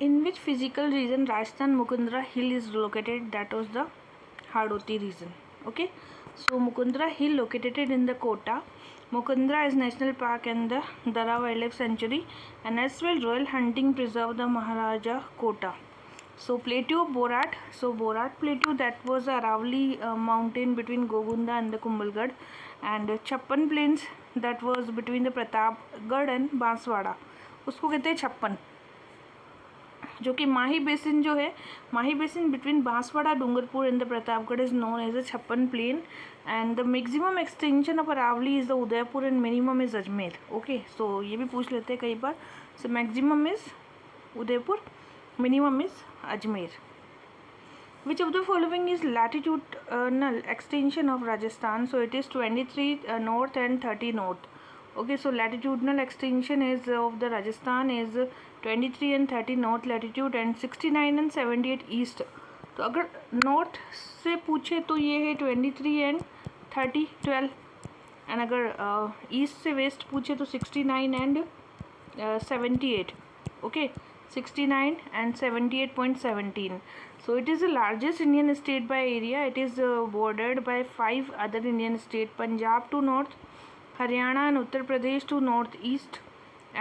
In which physical region Rajasthan Mukundra Hill is located? That was the Hadoti region. Okay, so Mukundra Hill located in the Kota. Mukundra is National Park and the Dara Wildlife Sanctuary, and as well Royal Hunting Preserve, the Maharaja Kota. So Plateau of Borat. So Borat Plateau, that was a Aravali mountain between Gogunda and the Kumbhalgarh, and Chappan Plains, that was between the Pratapgarh and Banswara, उसको कहते हैं छप्पन. जो कि माही basin जो है, Mahi basin between Banswara, Dungarpur and the Pratapgarh is known as a Chhappan plain, and the maximum extension of Aravalli is the Udaipur and minimum is Ajmer. Okay, so ये भी पूछ लेते हैं कई बार. So maximum is Udaipur, minimum is Ajmer. Which of the following is latitudinal extension of Rajasthan? So it is 23 north and 30 north. Okay, so latitudinal extension is of the Rajasthan is 23 and 30 north latitude and 69 and 78 east. तो अगर north से पूछे तो ये है 23 and 30 12, and अगर east से waste पूछे तो 69 and 78. Okay, 69 and 78.17. So it is the largest Indian state by area. It is bordered by 5 other Indian states: Punjab to north, Haryana and Uttar Pradesh to northeast,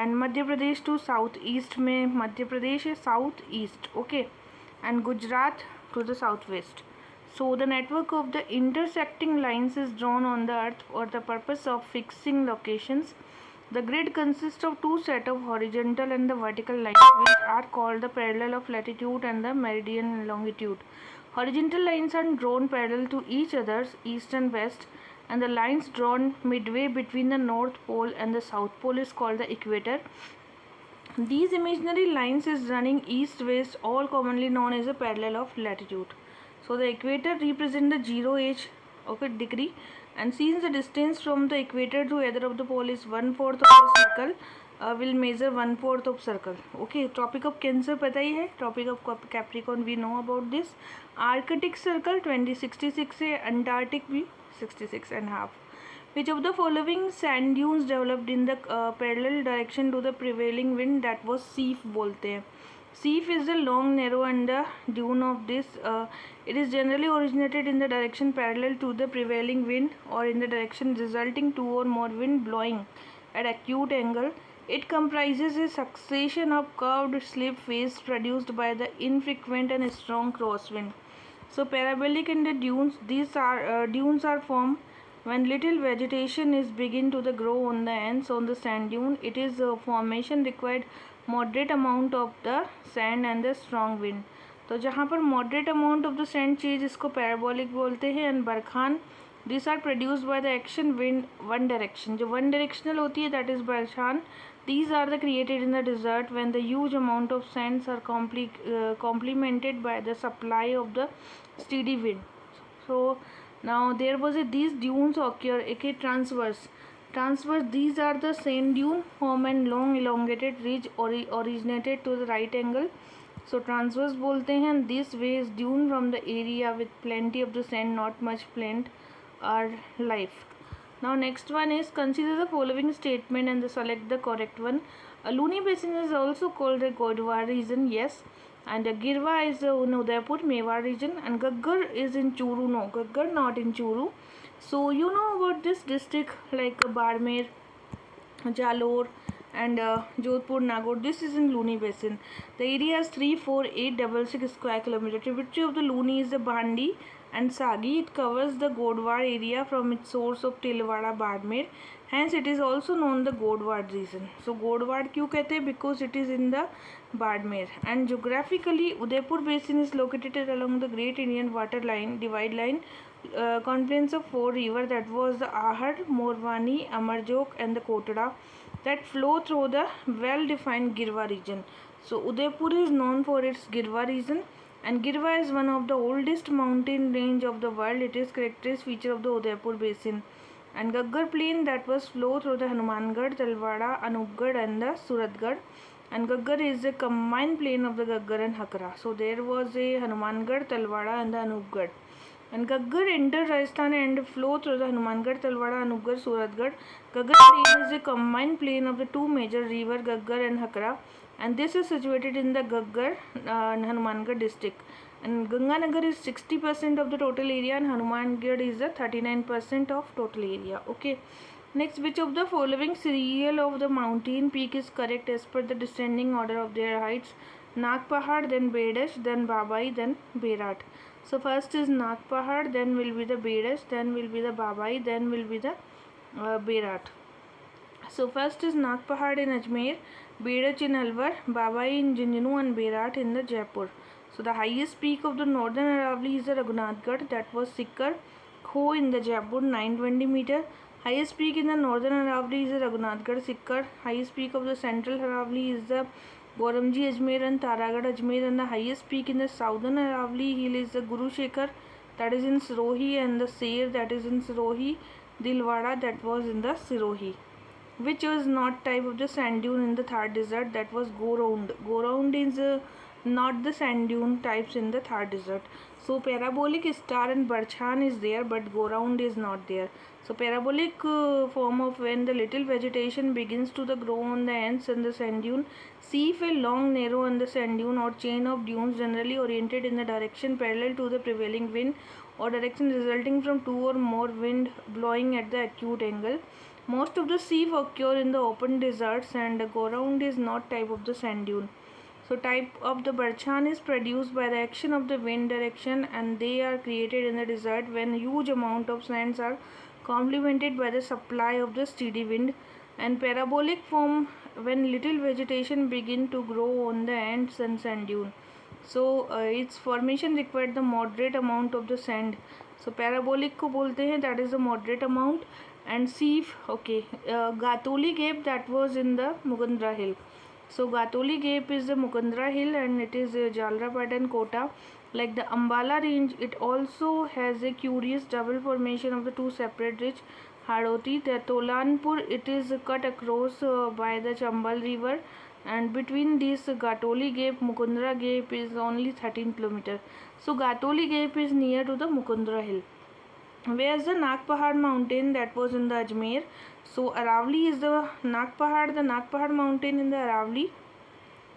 and Madhya Pradesh to southeast. में मध्य प्रदेश है south east. Okay, and Gujarat to the southwest. So the network of the intersecting lines is drawn on the earth for the purpose of fixing locations. The grid consists of two sets of horizontal and the vertical lines, which are called the parallel of latitude and the meridian longitude. Horizontal lines are drawn parallel to each other, east and west, and the lines drawn midway between the north pole and the south pole is called the equator. These imaginary lines is running east-west, all commonly known as a parallel of latitude. So the equator represents the 0 age, okay, degree, and since the distance from the equator to either of the pole is 1/4 of the circle, will measure 1/4 of circle. Okay, Tropic of Cancer पता ही है, Tropic of Capricorn we know about this. Arctic Circle 2066 है, Antarctic भी 66.5. Which of the following sand dunes developed in the parallel direction to the prevailing wind? That was Seif बोलते हैं. Seif is the long, narrow and the dune of this. It is generally originated in the direction parallel to the prevailing wind or in the direction resulting two or more wind blowing at acute angle. It comprises a succession of curved slip faces produced by the infrequent and strong crosswind. So parabolic in the dunes, these are dunes are formed when little vegetation is begin to the grow on the ends on the sand dune. It is a formation required moderate amount of the sand and the strong wind. तो जहाँ पर moderate amount of the sand चाहिए इसको parabolic बोलते हैं. And barchan, these are produced by the action wind one direction. जो one directional होती है that is barchan. These are the created in the desert when the huge amount of sands are complemented by the supply of the steady wind. So now there was these dunes occur okay transverse. These are the sand dune form and long elongated ridge originated to the right angle. So transverse बोलते हैं. This way is dune from the area with plenty of the sand, not much plant or life. Now next one is consider the following statement and select the correct one. Luni Basin is also called the Godwar region. Yes. And Girva is in Udaipur, Mewar region, and Gaggar is in Churu. No, Gaggar not in Churu. So you know about this district like Barmer, Jalore, and Jodhpur, Nagaur. This is in Luni Basin. The area is 34866 square kilometer. Tributary of the Luni is the Bhandi and Sagi. It covers the Godwar area from its source of Tilwara, Barmer. Hence it is also known the Godward region. So Godward क्यों कहते हैं? Because it is in the Barmer. And geographically, Udaipur Basin is located along the Great Indian Water Line, Divide Line, confluence of 4 rivers, that was the Ahad, Morwani, Amarjok and the Kotda, that flow through the well-defined Girva region. So Udaipur is known for its Girva region, and Girva is one of the oldest mountain range of the world. It is characteristic feature of the Udaipur Basin. And Gaggar plain, that was flow through the Hanumangarh, Talwada, Anupgarh and the Suratgarh. And Gaggar is a combined plain of the Gaggar and Hakra. So there was a Hanumangarh, Talwada and the Anupgarh. And Gaggar entered Rajasthan and flow through the Hanumangarh, Talwada, Anupgarh, Suratgarh. Gaggar plain is a combined plain of the two major rivers Gaggar and Hakra. and this is situated in the Gaggar, Hanumangarh district. And Ganganagar is 60% of the total area, and Hanumangarh is the 39% of total area. Okay. Next, which of the following serial of the mountain peak is correct as per the descending order of their heights? Nag Pahad, then Bedash, then Babai, then Berat. So first is Nag Pahad, then will be the Bedash, then will be the Babai, then will be the Berat. So first is Nag Pahad in Ajmer, Bedach in Alwar, Babai in Junjunu, and Berat in the Jaipur. So the highest peak of the northern Aravalli is the Raghunathgarh, that was Sikar Kho in the Jaipur, 920 meter. Highest peak in the northern Aravalli is the Raghunathgarh Sikar. Highest peak of the central Aravalli is the Goramji Ajmer and Taragarh Ajmer, and the highest peak in the southern Aravalli hill is the Guru Shekhar, that is in Sirohi, and the Ser, that is in Sirohi, Dilwara, that was in the Sirohi. Which was not type of the sand dune in the Thar desert? That was go round. Go round is not the sand dune types in the Thar desert. So parabolic star and Barchan is there, but go round is not there. So parabolic form of when the little vegetation begins to the grow on the ends and the sand dune. See if a long, narrow and the sand dune or chain of dunes generally oriented in the direction parallel to the prevailing wind or direction resulting from two or more wind blowing at the acute angle. Most of the sieve occur in the open deserts, and the go round is not type of the sand dune. So type of the Barchan is produced by the action of the wind direction, and they are created in the desert when huge amount of sands are complemented by the supply of the steady wind. And parabolic form when little vegetation begin to grow on the ends and sand dune. So its formation required the moderate amount of the sand. So parabolic को बोलते हैं, that is the moderate amount. And sieve, okay, Gatoli Gap, that was in the Mukundra hill. So Gatoli Gap is the Mukundra hill, and it is Jalrapad and Kota. Like the Ambala range, it also has a curious double formation of the two separate ridge. Hadoti, the Tolanpur, it is cut across by the Chambal river, and between this Gatoli Gap, Mukundra Gap is only 13 km. So Gatoli Gap is near to the Mukundra hill. Where's the Nag Pahad mountain? That was in the Ajmer. So Aravalli is the Nag Pahad mountain in the Aravalli.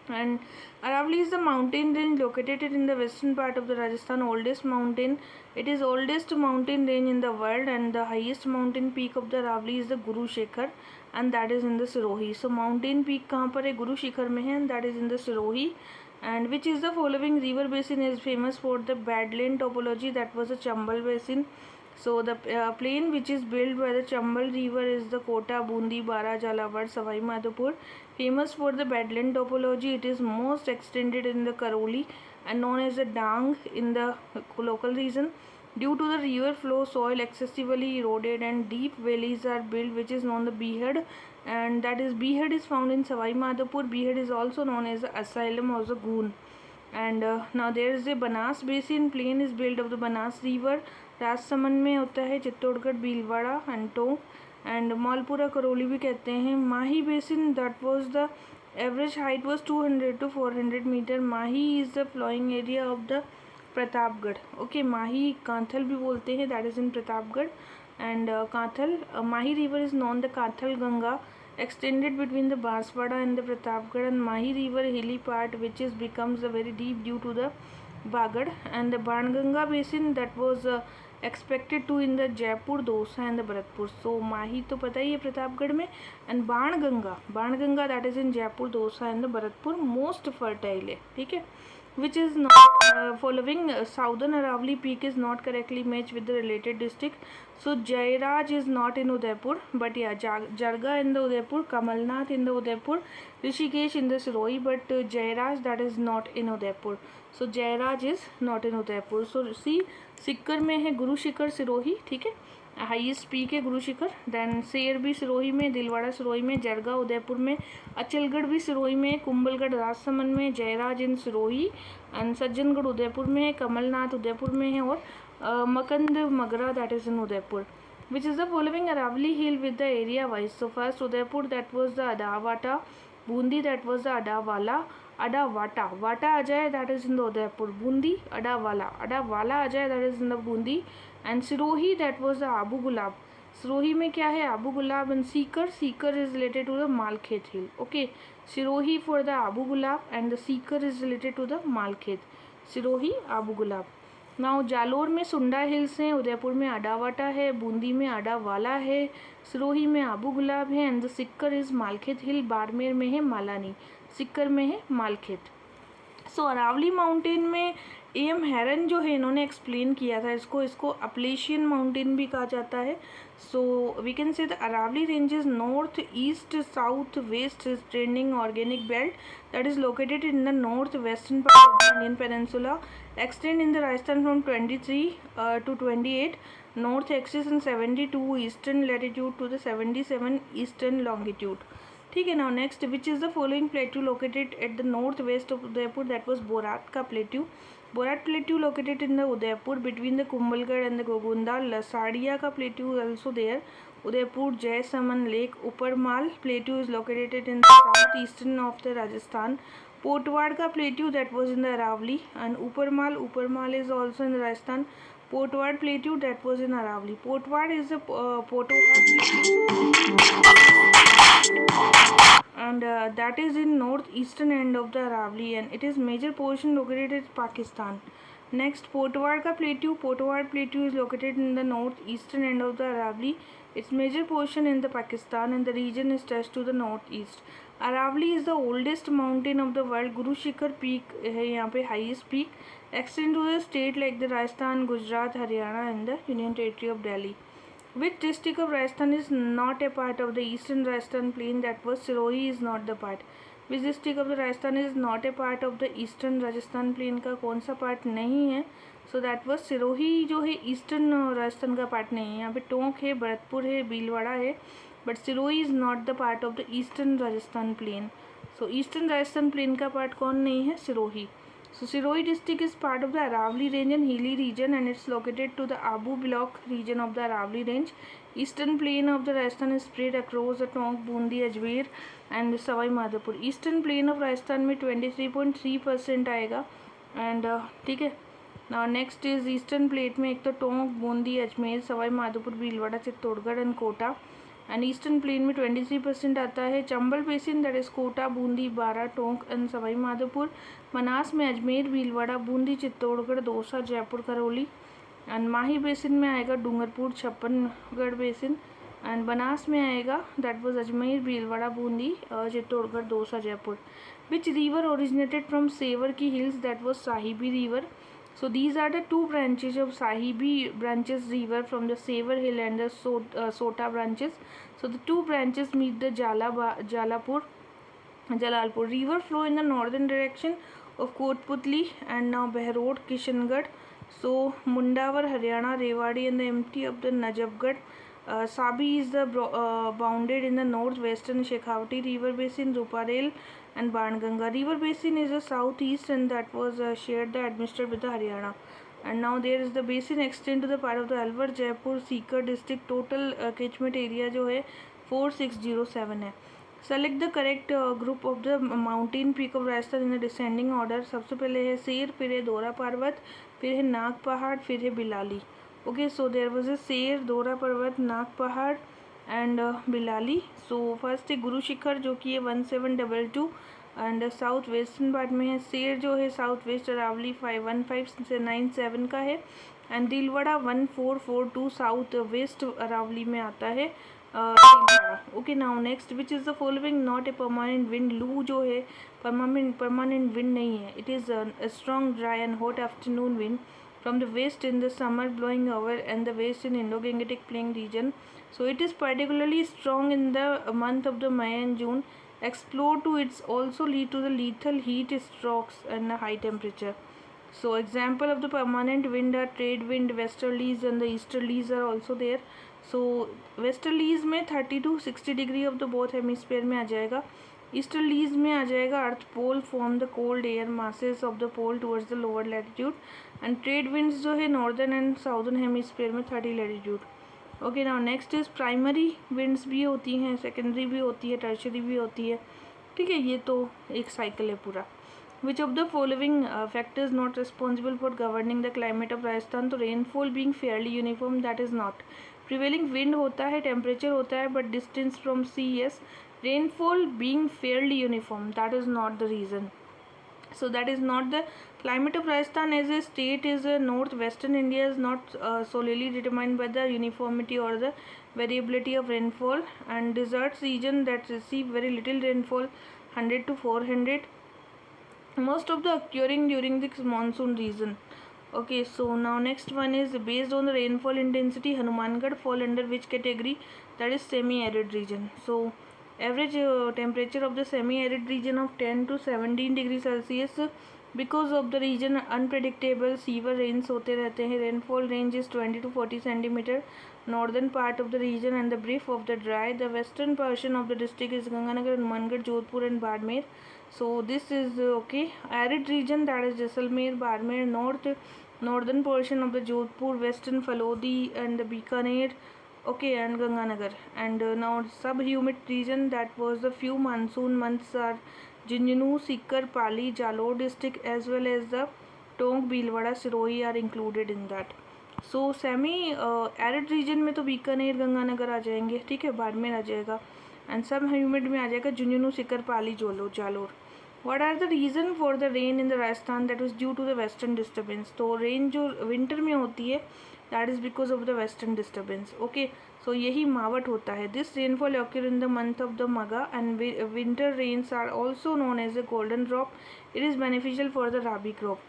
And Aravalli is the mountain range located in the western part of the Rajasthan, oldest mountain. It is oldest mountain range in the world, and the highest mountain peak of the Aravalli is the Guru Shekhar, and that is in the Sirohi. So mountain peak कहाँ पर है? Guru Shekhar में है, and that is in the Sirohi. And which is the following river basin is famous for the badland topology? That was the Chambal basin. So the plain which is built by the Chambal river is the Kota, Bundi, Bara, Jhalawar, Savai Madhopur. Famous for the badland topology, it is most extended in the Karoli and known as the Dang in the local region. Due to the river flow, soil excessively eroded and deep valleys are built, which is known the Bihad, and that is Bihad is found in Savai Madhopur. Bihad is also known as the asylum of the Goon. And now there is a Banas basin. Plain is built of the Banas river. Rajsamand में होता है, चित्तौड़गढ़, भीलवाड़ा, अंटोंग, and Malpura, Karauli भी कहते हैं. Mahi basin, that was the average height was 200 to 400 metre. Mahi is the flowing area of the Pratapgarh. Okay, Mahi Kanthal भी बोलते हैं, that is in Pratapgarh. And Kanthal, Mahi river is known the Kanthal Ganga extended between the Banswara and the Pratapgarh, and Mahi river hilly part which is becomes very deep due to the Bagad, and the Banganga basin that was expected to in the Jaipur, Dosa and the Bharatpur. So Mahi तो पता ही है प्रतापगढ़ में, and Banganga that is in Jaipur, Dosa and the Bharatpur most fertile है, ठीक है. Which is not following southern Aravalli peak is not correctly matched with the related district. So Jairaj is not in Udaipur, but yeah, Jarga in the Udaipur, Kamalnath in the Udaipur, Rishikesh in the Sirohi, but Jairaj that is not in Udaipur. So Jairaj is not in Udaipur. So see, सिक्कर में है गुरु शिखर सिरोही, ठीक है, highest peak है Guru Shikhar. Then शेर भी सिरोही में, दिलवाड़ा सिरोही में, जरगा उदयपुर में, अचलगढ़ भी सिरोही में, कुंभलगढ़ राजसमंद में, जयराज इन सिरोही, एंड सज्जनगढ़ उदयपुर में है, कमलनाथ उदयपुर में है, और Makand Magra that is in Udaipur. Which is the following Aravalli hill with the area wise? So first Udaipur that was the Adawata, Bundi that was the Adawala, Adawata, वाटा आ जाए that is in the Udaipur, Bundi Adawala, Adawala आ जाए that is in the Bundi, and Sirohi that was the Abu Gulab. Sirohi में क्या है, Abu Gulab and Sikar. Sikar is related to the Malkhet hill. Okay, Sirohi for the Abu Gulab and the Sikar is related to the Malkhet. Sirohi, Abu Gulab. Now Jalore में Sunda hills हैं, उदयपुर में अडावाटा है, बूंदी में अडावाला है, सिरोही में आबू गुलाब है and the Sikar is Malkhet हिल. बाड़मेर में है मालानी, सिक्कर में है मालखेत. सो अरावली माउंटेन में एम हेरन जो है इन्होंने एक्सप्लेन किया था इसको अपलेशियन माउंटेन भी कहा जाता है. So we can say the Aravalli ranges north east south west is trending organic belt that is located in the northwestern part of the Indian peninsula, extend in the Rajasthan from 23 to 28 north axis and 72 eastern latitude to the 77 eastern longitude. ठीक है. Now next, which is the following plateau located at the north west of Udaipur. That was Borat का plateau. Borat plateau located in the Udaipur between the Kumbhalgarh and the Gogunda. Lasadiya का plateau also there. Udaipur Jaisamand lake. Uparmal plateau is located in the south eastern of the Rajasthan. Potwad का plateau that was in the Aravalli and Uparmal is also in the Rajasthan. पोटवाड़ plateau that was in Aravalli. Potwad is a and that is in northeastern end of the Aravalli and it is major portion located in Pakistan. Next, Potwar ka plateau. Potwar plateau is located in the northeastern end of the Aravalli. Its major portion in the Pakistan and the region is touched to the northeast. Aravalli is the oldest mountain of the world. Guru Shikhar peak है यहाँ पे highest peak. Extend to the state like the Rajasthan, Gujarat, Haryana and the Union Territory of Delhi. Which district of Rajasthan is not a part of the eastern Rajasthan plain? That was Sirohi is not the part. Which district of the Rajasthan is not a part of the eastern Rajasthan plain का कौन सा part नहीं है? So that was Sirohi जो है eastern Rajasthan का part नहीं है. यहाँ पे टोंक है, भरतपुर है, भीलवाड़ा है, but Sirohi is not the part of the eastern Rajasthan plain. So eastern Rajasthan plain का पार्ट कौन नहीं है? Sirohi. So Sirohi district is part of the Aravalli range and hilly region and it's located to the Abu block region of the Aravalli range. Eastern plain of the Rajasthan is spread across the Tonk, Bundi, Ajmer and Savai Madhopur. Eastern plain of Rajasthan में 23.3% आएगा and ठीक है. Now next is eastern plate में एक तो Tonk, Bundi, Ajmer, Sawai Madhopur, Bhilwara, Chittorgarh and Kota. And eastern plain में 23% आता है. Chambal basin that is Kota, Bundi, Bara, Tonk and Sawai Madhopur. मनास में अजमेर, भीलवाड़ा, बूंदी, चित्तौड़गढ़, दौसा, जयपुर, करौली. एंड माही बेसिन में आएगा डूंगरपुर, छप्पनगढ़ बेसिन. एंड बनास में आएगा that was Ajmer, Bhilwara, Bundi, Chittorgarh, Dausa, Jaipur. Which river originated from Sevar की hills? That was Sahibi river. So these are the two branches of Sahibi branches river from the Saver hill and the Sota branches. So the two branches meet the Jalalpur river flow in the northern direction of Kotputli and now Behrod, Kishangarh. So Mundawar, Haryana, Rewari and the empty of the Najafgarh. Sabi is the bounded in the northwestern Shekhawati river basin, Ruparel and Banganga. River basin is the southeast and that was shared administered with the Haryana. And now there is the basin extend to the part of the Alwar, Jaipur, Sikar district. Total catchment area जो है 4607 है. Select the correct group of the mountain peak of Rajasthan in the descending order. सबसे पहले है शेर, फिर है दोरा पर्वत, फिर है नाग पहाड़, फिर है Bilali. Okay, so there was a शेर, दोरा पर्वत, नाग पहाड़ एंड बिलाली. सो फर्स्ट है गुरु शिखर जो कि है 1722 एंड साउथ वेस्टर्न पार्ट में है. शेर जो है साउथ वेस्ट अरावली 515 से 97 का है. And Dilwara 1442 south west Aravalli में आता है. Okay, now next, which is the following not a permanent wind? Loo जो है परमानेंट विंड नहीं है. It is a strong dry and hot afternoon wind from the west in the summer blowing over and the west in Indo-Gangetic Plain region. So it is particularly strong in the month of the May and June. Explore to its also lead to the lethal heat strokes and high temperature. So example of the permanent wind are trade wind, westerlies and the easterlies are also there. So westerlies में 30 to 60 degree of the both hemisphere में आ जाएगा. Easterlies में आ जाएगा earth pole form the cold air masses of the pole towards the lower latitude. And trade winds जो है northern and southern hemisphere में 30 latitude. Okay, now next is primary winds भी होती हैं, सेकेंडरी भी होती है, टर्शरी भी होती है. ठीक है, ये तो एक साइकिल है पूरा. Which of the following factors not responsible for governing the climate of Rajasthan? तो rainfall being fairly uniform that is not. Prevailing wind होता है, टेम्परेचर होता है, but distance from sea, yes. Rainfall being fairly uniform, that is not the reason. So that is not the climate of Rajasthan as a state is northwestern India is not solely determined by the uniformity or the variability of rainfall, and desert region that receive very little rainfall, 100 to 400, most of the occurring during this monsoon season. Okay, so now next one is based on the rainfall intensity, Hanumangarh fall under which category? That is semi-arid region. So average temperature of the semi-arid region of 10 to 17 degree Celsius. Because of the region unpredictable, severe rains होते रहते हैं. Rainfall range is 20 to 40 centimeter. Northern part of the region and the brief of the dry. The western portion of the district is Ganganagar, Hanumangarh, Jodhpur and Badmer. So this is okay. Arid region, that is Jaisalmer, Badmer. Northern portion of the Jodhpur, western Falodi and the Bikaner, okay, and Ganganagar. And now sub-humid region, that was the few monsoon months are Jinjanu, Sikar, Pali, Jalore district as well as the Tonk, Bhilwara, Sirohi are included in that. So semi arid region में तो बीकानेर, गंगानगर आ जाएंगे, ठीक है, बाड़मेर आ जाएगा, and सब humid में आ जाएगा Jhunjhunu, Sikar, Pali, Jalore. What are the reason for the rain in the Rajasthan? That was due to the western disturbance. तो रेन जो विंटर में होती है that is because of the western disturbance. Okay, so यही मावट होता है. This rainfall occur in the month of the Magh and winter rains are also known as the golden drop. It is beneficial for the rabi crop.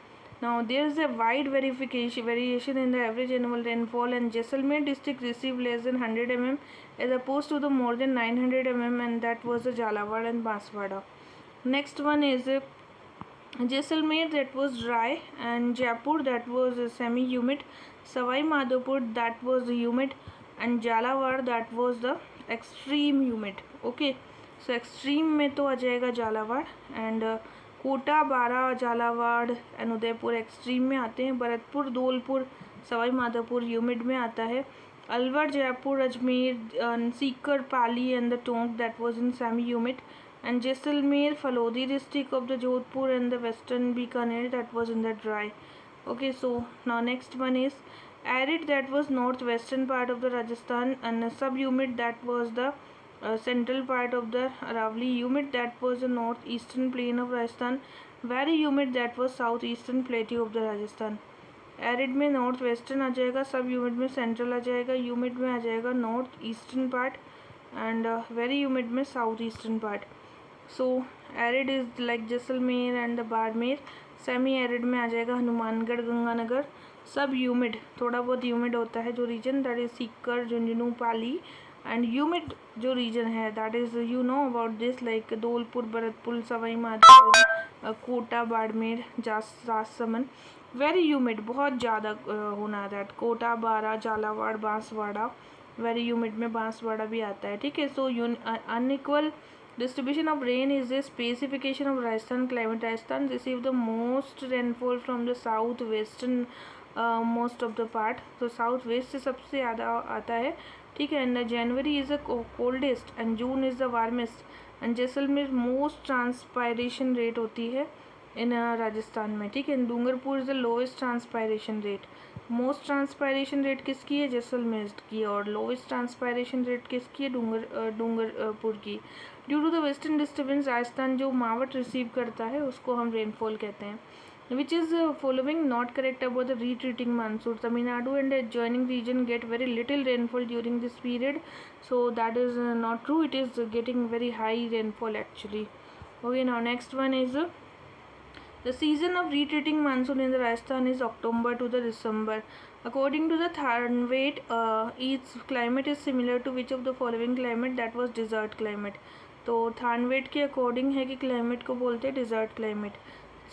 Now there is a wide variation in the average annual rainfall, and Jaisalmer district received less than 100 mm as opposed to the more than 900 mm, and that was the Jalawad and Banswara. Next one is Jaisalmer, that was dry, and Jaipur, that was semi-humid, Savai Madhopur, that was humid, and Jalawad, that was the extreme humid. Okay, so extreme में तो आ जाएगा Jalawad, and Kota, बारा, Jhalawar and Udaipur extreme में आते हैं. Bharatpur, Dholpur, Sawai Madhopur humid में आता है. Alwar, Jaipur, Ajmer, Sikar, Pali and the Tonk, that was in semi humid. And Jaisalmer, Phalodi district of the Jodhpur and the western Bikaner, that was in the dry. Okay, so now next one is arid, that was northwestern part of the Rajasthan, and sub-humid, that was the central part of the Aravalli. Humid, that was the northeastern plain of Rajasthan. Very humid, that was southeastern plateau of the Rajasthan. Arid में north western आ जाएगा, सब humid में central आ जाएगा, humid में आ जाएगा north eastern part, and very humid में south eastern part. So arid is like Jaisalmer and the Barmer. Semi arid में आ जाएगा हनुमानगढ़, गंगानगर. सब ह्यूमिड, थोड़ा बहुत ह्यूमिड होता है जो region, that is Sikar, Jhunjhunu, Pali. And humid जो रीजन है that is you know about this like Dholpur, Bharatpur, Sawai Madhopur, Kota, Barmer, Rajsamand. Very humid, बहुत ज़्यादा होना है दैट. कोटा, बारा, झालावाड़, बांसवाड़ा, वेरी ह्यूमिड में बांसवाड़ा भी आता है, ठीक है. सो unequal distribution of rain is a specification of Rajasthan climate. Rajasthan receive the most rainfall from the south western most of the part. तो साउथ वेस्ट से सबसे ज़्यादा आता है, ठीक है. And January is the coldest and June is the warmest. And Jaisalmer most transpiration rate होती है इन राजस्थान में, ठीक है. Dungarpur is the lowest transpiration rate. Most transpiration rate किसकी है? जैसलमेर की. और लोएस्ट ट्रांसपायरेशन रेट किसकी है? डूंगरपुर की. Due to the western disturbance, Rajasthan जो मावट रिसीव करता है उसको हम रेनफॉल कहते हैं. Which is following not correct about the retreating monsoon. Tamil Nadu and adjoining region get very little rainfall during this period, so that is not true. It is getting very high rainfall actually. Okay, now next one is the season of retreating monsoon in the Rajasthan is October to the December. According to the Tharnvet, its climate is similar to which of the following climate? That was desert climate. तो थानवेट के according है कि climate को बोलते हैं desert climate.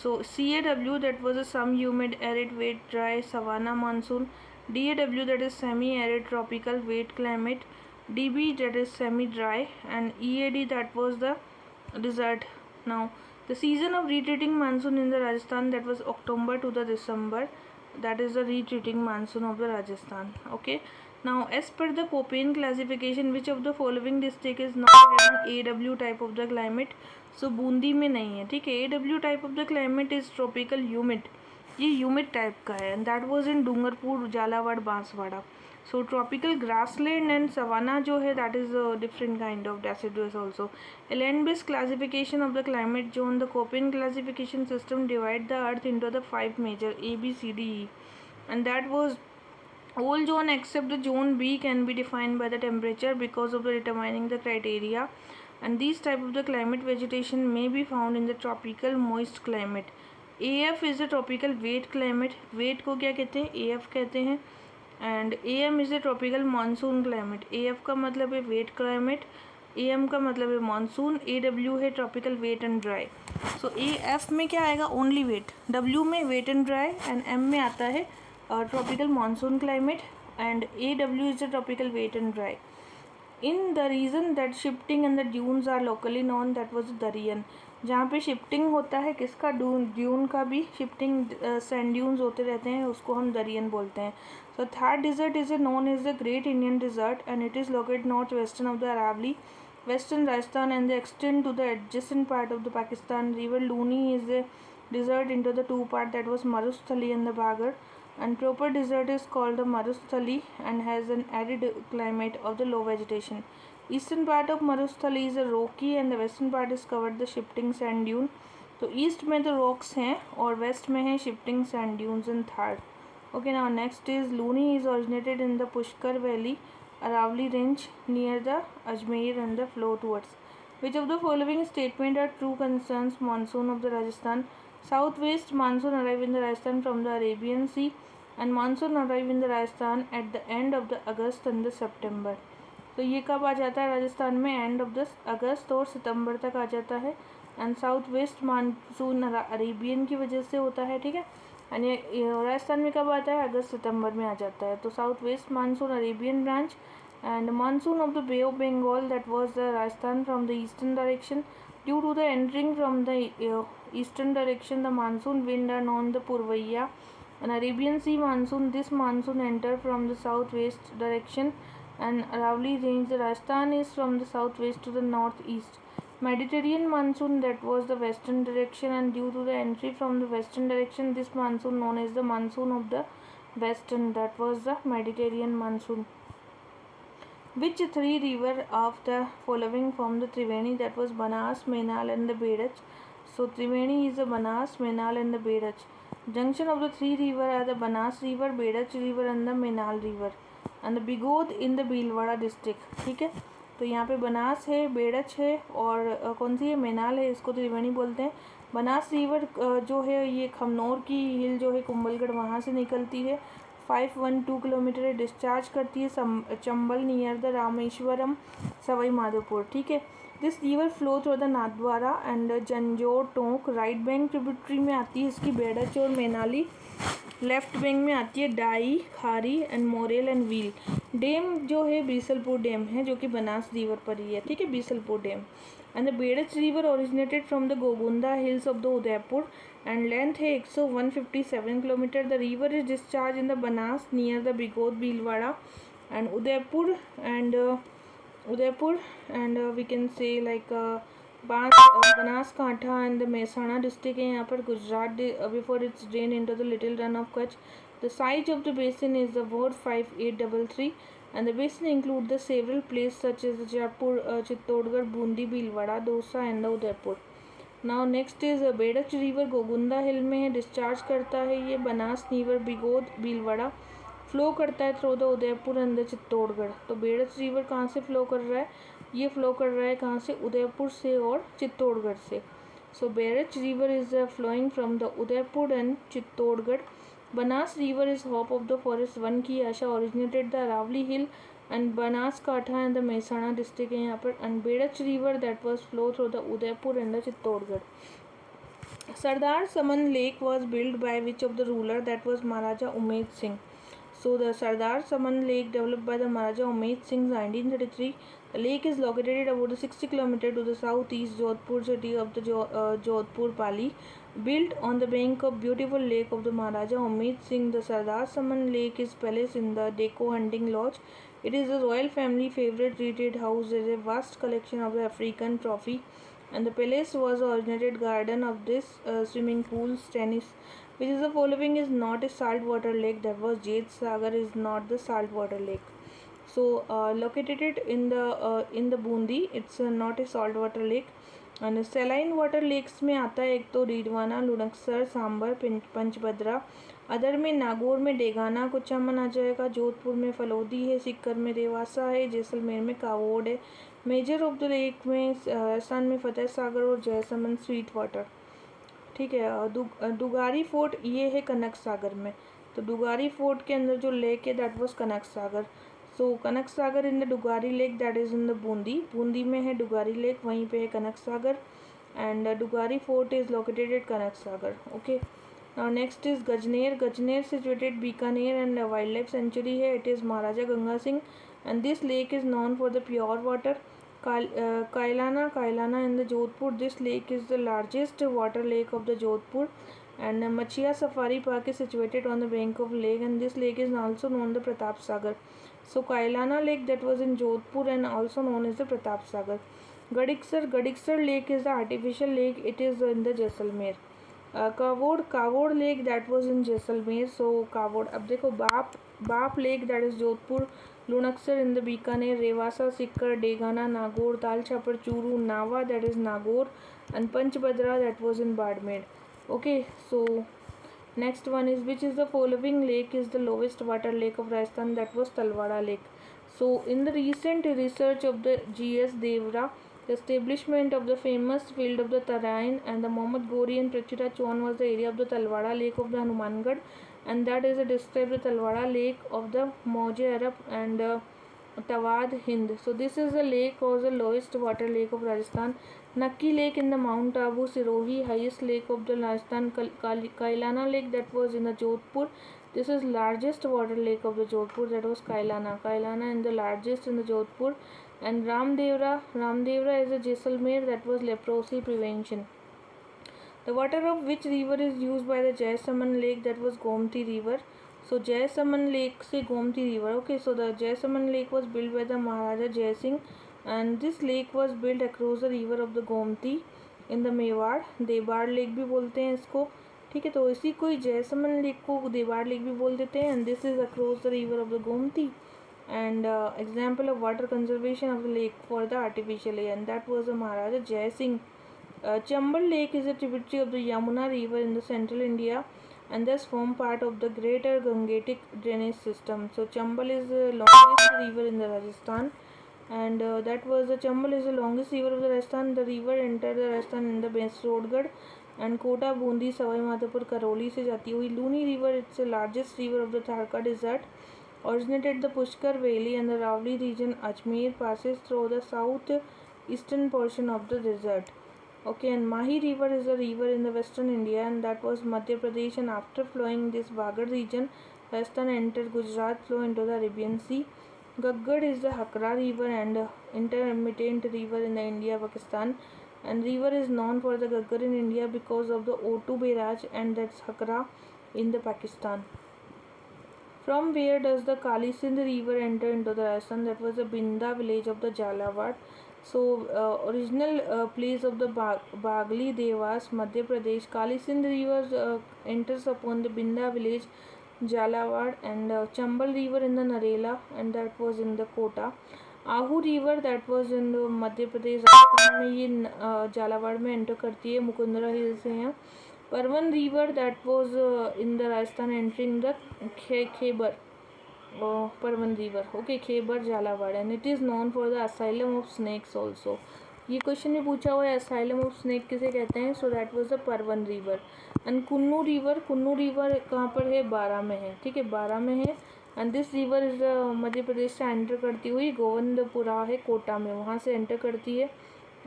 So CAW, that was a some humid, arid, wet, dry, savanna monsoon. DAW, that is semi arid tropical wet climate. DB, that is semi dry, and EAD, that was the desert. Now the season of retreating monsoon in the Rajasthan, that was October to the December. That is the retreating monsoon of the Rajasthan. Okay, now as per the Köppen classification, which of the following district is not having AW type of the climate? So Bundi में नहीं है, ठीक है. AW type of the climate is tropical humid. ये humid type का है, and that was in Dungarpur, Jhalawar, Banswara. So tropical grassland and savanna जो है that is a different kind of deciduous also. A land-based classification of the climate zone, the Köppen classification system divide the earth into the 5 major A, B, C, D, E, and that was all zone except the zone B can be defined by the temperature because of the determining the criteria, and these type of the climate vegetation may be found in the tropical moist climate. AF is the tropical wet climate. Wet को क्या कहते हैं? AF कहते हैं. And AM is the tropical monsoon climate. AF का मतलब है wait climate, AM का मतलब है मानसून, AW है tropical wet and dry. So AF में क्या आएगा? Only wet. W में wet and dry, and M में आता है tropical monsoon climate, and AW is the tropical wet and dry. In the region that shifting and the dunes are locally known, that was Darien. जहाँ पे shifting होता है किसका? Dune का भी शिफ्टिंग सैंड ड्यून्स होते रहते हैं, उसको हम दरियन बोलते हैं. So Thar desert is known as the great Indian desert and it is located north western of the Aravalli, western Rajasthan, and they extend to the adjacent part of the Pakistan. River Luni is a desert into the two part, that was Marusthali and the Bhagar, and proper desert is called the Marusthali and has an arid climate of the low vegetation. Eastern part of Marusthali is a rocky and the western part is covered the shifting sand dune. तो east में तो rocks हैं और west में है shifting sand dunes in Thar. Okay, now next is Luni is originated in the Pushkar valley, Aravali range near the Ajmer and the flow towards. Which of the following statement are true concerns monsoon of the Rajasthan? Southwest monsoon arrive in the Rajasthan from the Arabian Sea, and monsoon arrive in the Rajasthan at the end of the August and the September. तो ये कब आ जाता है राजस्थान में? End of the अगस्त और सितंबर तक आ जाता है. And south west monsoon Arabian की वजह से होता है, ठीक है. एंड ये राजस्थान में कब आता है? अगस्त सितंबर में आ जाता है. तो south west monsoon Arabian branch, and monsoon of the Bay of Bengal, that was the Rajasthan from the eastern direction. Due to the entering from the eastern direction, the monsoon wind are known the Purvaiya. An Arabian Sea monsoon, this monsoon enter from the southwest direction, and Aravali range, the Rajasthan is from the southwest to the northeast. Mediterranean monsoon, that was the western direction, and due to the entry from the western direction, this monsoon known as the monsoon of the western, that was the Mediterranean monsoon. Which three rivers of the following form the Triveni, that was Banas, Menal and the Bedach. So Triveni is the Banas, Menal and the Bedach. Junction of the three rivers are the Banas river, Bedach river and the Menal river, and the Bigod in the Bhilwara district. ठीक है, तो यहाँ पे बनास है, बेड़च है और कौन सी है? मेनाल है. इसको त्रिवेणी बोलते हैं. बनास रिवर जो है ये खमनोर की हिल जो है कुंभलगढ़ वहाँ से निकलती है. 512 किलोमीटर डिस्चार्ज करती है चंबल नियर द रामेश्वरम सवाई माधोपुर, ठीक है. This river flow through the Nathdwara and जंजोर टोंक. राइट बैंक ट्रिब्यूटरी में आती है इसकी बेड़च और मैनाली. लेफ्ट बैंक में आती है डाई, खारी एंड मोरेल एंड व्हील. डैम जो है बीसलपुर डैम है जो कि बनास रिवर पर ही है, ठीक है, Bisalpur dam. And the Berach river originated from the Gogunda hills of the Udaipur and length है 157 kilometre. The river is discharge in the Banas near the Bigod Bhilwara and Udaipur and we can say like Banaskantha and the Mehsana district है यहाँ पर Gujarat before its drain into the little Rann of Kutch. The size of the basin is the 45833 and the basin include the several places such as Jaipur, Chittorgarh, Bundi, Bhilwara, Dausa and the Udaipur. Now next is Berach river Gogunda hill में है, discharge करता है ये Banas river Bigod Bhilwara, flow करता है through the Udaipur and the Chittorgarh. तो Berach river कहाँ से फ्लो कर रहा है? ये फ्लो कर रहा है कहाँ से? उदयपुर से और चित्तौड़गढ़ से. So Berach river is flowing from the Udaipur and Chittorgarh. Banas river is hope of the forest वन की आशा, originated the Aravalli hill and Banaskantha and the Mehsana district है यहाँ पर. And Bedach river that was flow through the Udaipur and the Chittorgarh. Sardar Saman Lake was built by which of the ruler? That was Maharaja Umed Singh. So the Sardar Saman Lake developed by the Maharaja Umed Singh 1933. The lake is located about 60 km to the southeast Jodhpur city of the Jodhpur Pali. Built on the bank of beautiful lake of the Maharaja Umed Singh, the Sardar Saman Lake is palace in the Deco Hunting Lodge. It is the royal family favorite retreat house. There is a vast collection of the African trophy, and the palace was originated garden of this swimming pools, tennis Which is the following is not a saltwater lake? That was Jeth Sagar is not the saltwater lake. So located in the Bundi, it's not a saltwater lake. And saline water lakes में आता है एक तो Didwana, लुणकसर, sambar, Pachbhadra. Other में नागौर में डेगाना, कुचामन आ जाएगा, जोधपुर में फलोदी है, सीकर में देवासा है, जैसलमेर में कावोड है। मेजर ऑफ द लेक में राजस्थान में फतेह सागर और जयसमन स्वीट वाटर। ठीक है। दुगारी फोर्ट ये है कनक सागर में। तो दुगारी फोर्ट के अंदर जो लेक है that was Kanak Sagar. So Kanak Sagar in the Dugari lake that is in the Bundi. Bundi में है दुगारी लेक, वहीं पे है Kanak Sagar. And Dugari fort is located at Kanak Sagar. Okay, now next is Gajner. Gajner situated Bikaner and wild life sanctuary है। It is Maharaja Ganga Singh and this lake is known for the pure water. Kailana, Kailana in the Jodhpur. This lake is the largest water lake of the Jodhpur. And Machia Safari Park is situated on the bank of lake, and this lake is also known the Pratap Sagar. So Kailana Lake that was in Jodhpur and also known as the Pratap Sagar. Gadiksar Lake is the artificial lake. It is in the Jaisalmer. Kavod lake that was in Jaisalmer. So Kavod, अब देखो Bap lake that is Jodhpur, Lunkaransar in the Bikaner, Rewasa, Sikar, Degana, Nagaur, Tal Chhapar, Churu, Nawa that is Nagaur, and Pachpadra that was in Barmer. Okay, so next one is which is the following lake is the lowest water lake of Rajasthan? That was Talwara lake. So in the recent research of the GS Devara, the establishment of the famous field of the Tarain and the Mohammad Ghori and Prithviraj Chauhan was the area of the Talwada Lake of the Hanumangarh, and that is described the Talwada Lake of the Mauj Arab and Tawad Hind. So this is the lake or the lowest water lake of Rajasthan. Nakki Lake in the Mount Abu Sirohi, highest lake of the Rajasthan. Kailana Lake that was in the Jodhpur. This is largest water lake of the Jodhpur, that was Kailana. Kailana in the largest in the Jodhpur. And Ramdevra is a Jaisalmer, that was leprosy prevention. The water of which river is used by the Jaisaman Lake? That was Gomti River. So Jaisaman Lake से Gomti River. Okay, so the Jaisaman Lake was built by the Maharaja Jai Singh, and this lake was built across the river of the Gomti in the Mewar. Debar lake भी बोलते हैं इसको। ठीक है, तो इसी को ही जैसमन लेक को देबाड़ लेक भी बोल देते हैं। And this is across the river of the Gomti, and example of water conservation of the lake for the artificial layer, and that was the Maharaja Jai Singh. Chambal Lake is a tributary of the Yamuna River in the central India and thus form part of the greater Gangetic drainage system. So Chambal is the longest river in the Rajasthan, and that was the Chambal is the longest river of the Rajasthan. The river entered the Rajasthan in the Bansrodgarh and Kota, Bundi, Savai Madhopur, Karoli से जाती हुई। Luni River, it's the largest river of the Tharka Desert, originated the Pushkar Valley and the Ravli region. Ajmer passes through the south eastern portion of the desert. Okay, and Mahi River is a river in the western India, and that was Madhya Pradesh, and after flowing this Wagad region, Rajasthan entered Gujarat, flow into the Arabian Sea. Gaggad is the Hakra River and intermittent river in the India, Pakistan, and river is known for the Gaggad in India because of the O2 barrage, and that's Hakra in the Pakistan. From where does the Kali Sindh river enter into the Rajasthan? That was the Binda village of the Jalawad. So original place of the Bagli Devas, Madhya Pradesh. Kali Sindh river enters upon the Binda village, Jalawad, and Chambal river in the Narela, and that was in the Kota. Ahu river that was in Madhya Pradesh, Rajasthan में ये झालावाड़ में enter करती है, Mukundra hill से है। Parvan river that was in the Rajasthan entering the Khebar, Parvan river. Okay, Khebar Jhalawar, and it is known for the asylum of snakes also. ये question में पूछा हुआ है असाइलम ऑफ स्नैक किसे कहते हैं। So that was the Parwan river. And Kunnu river कहाँ पर है? बारा में है। ठीक है, बारा में है। एंड दिस रिवर इज मध्य प्रदेश से एंटर करती हुई गोविंदपुरा है कोटा में, वहाँ से एंटर करती है,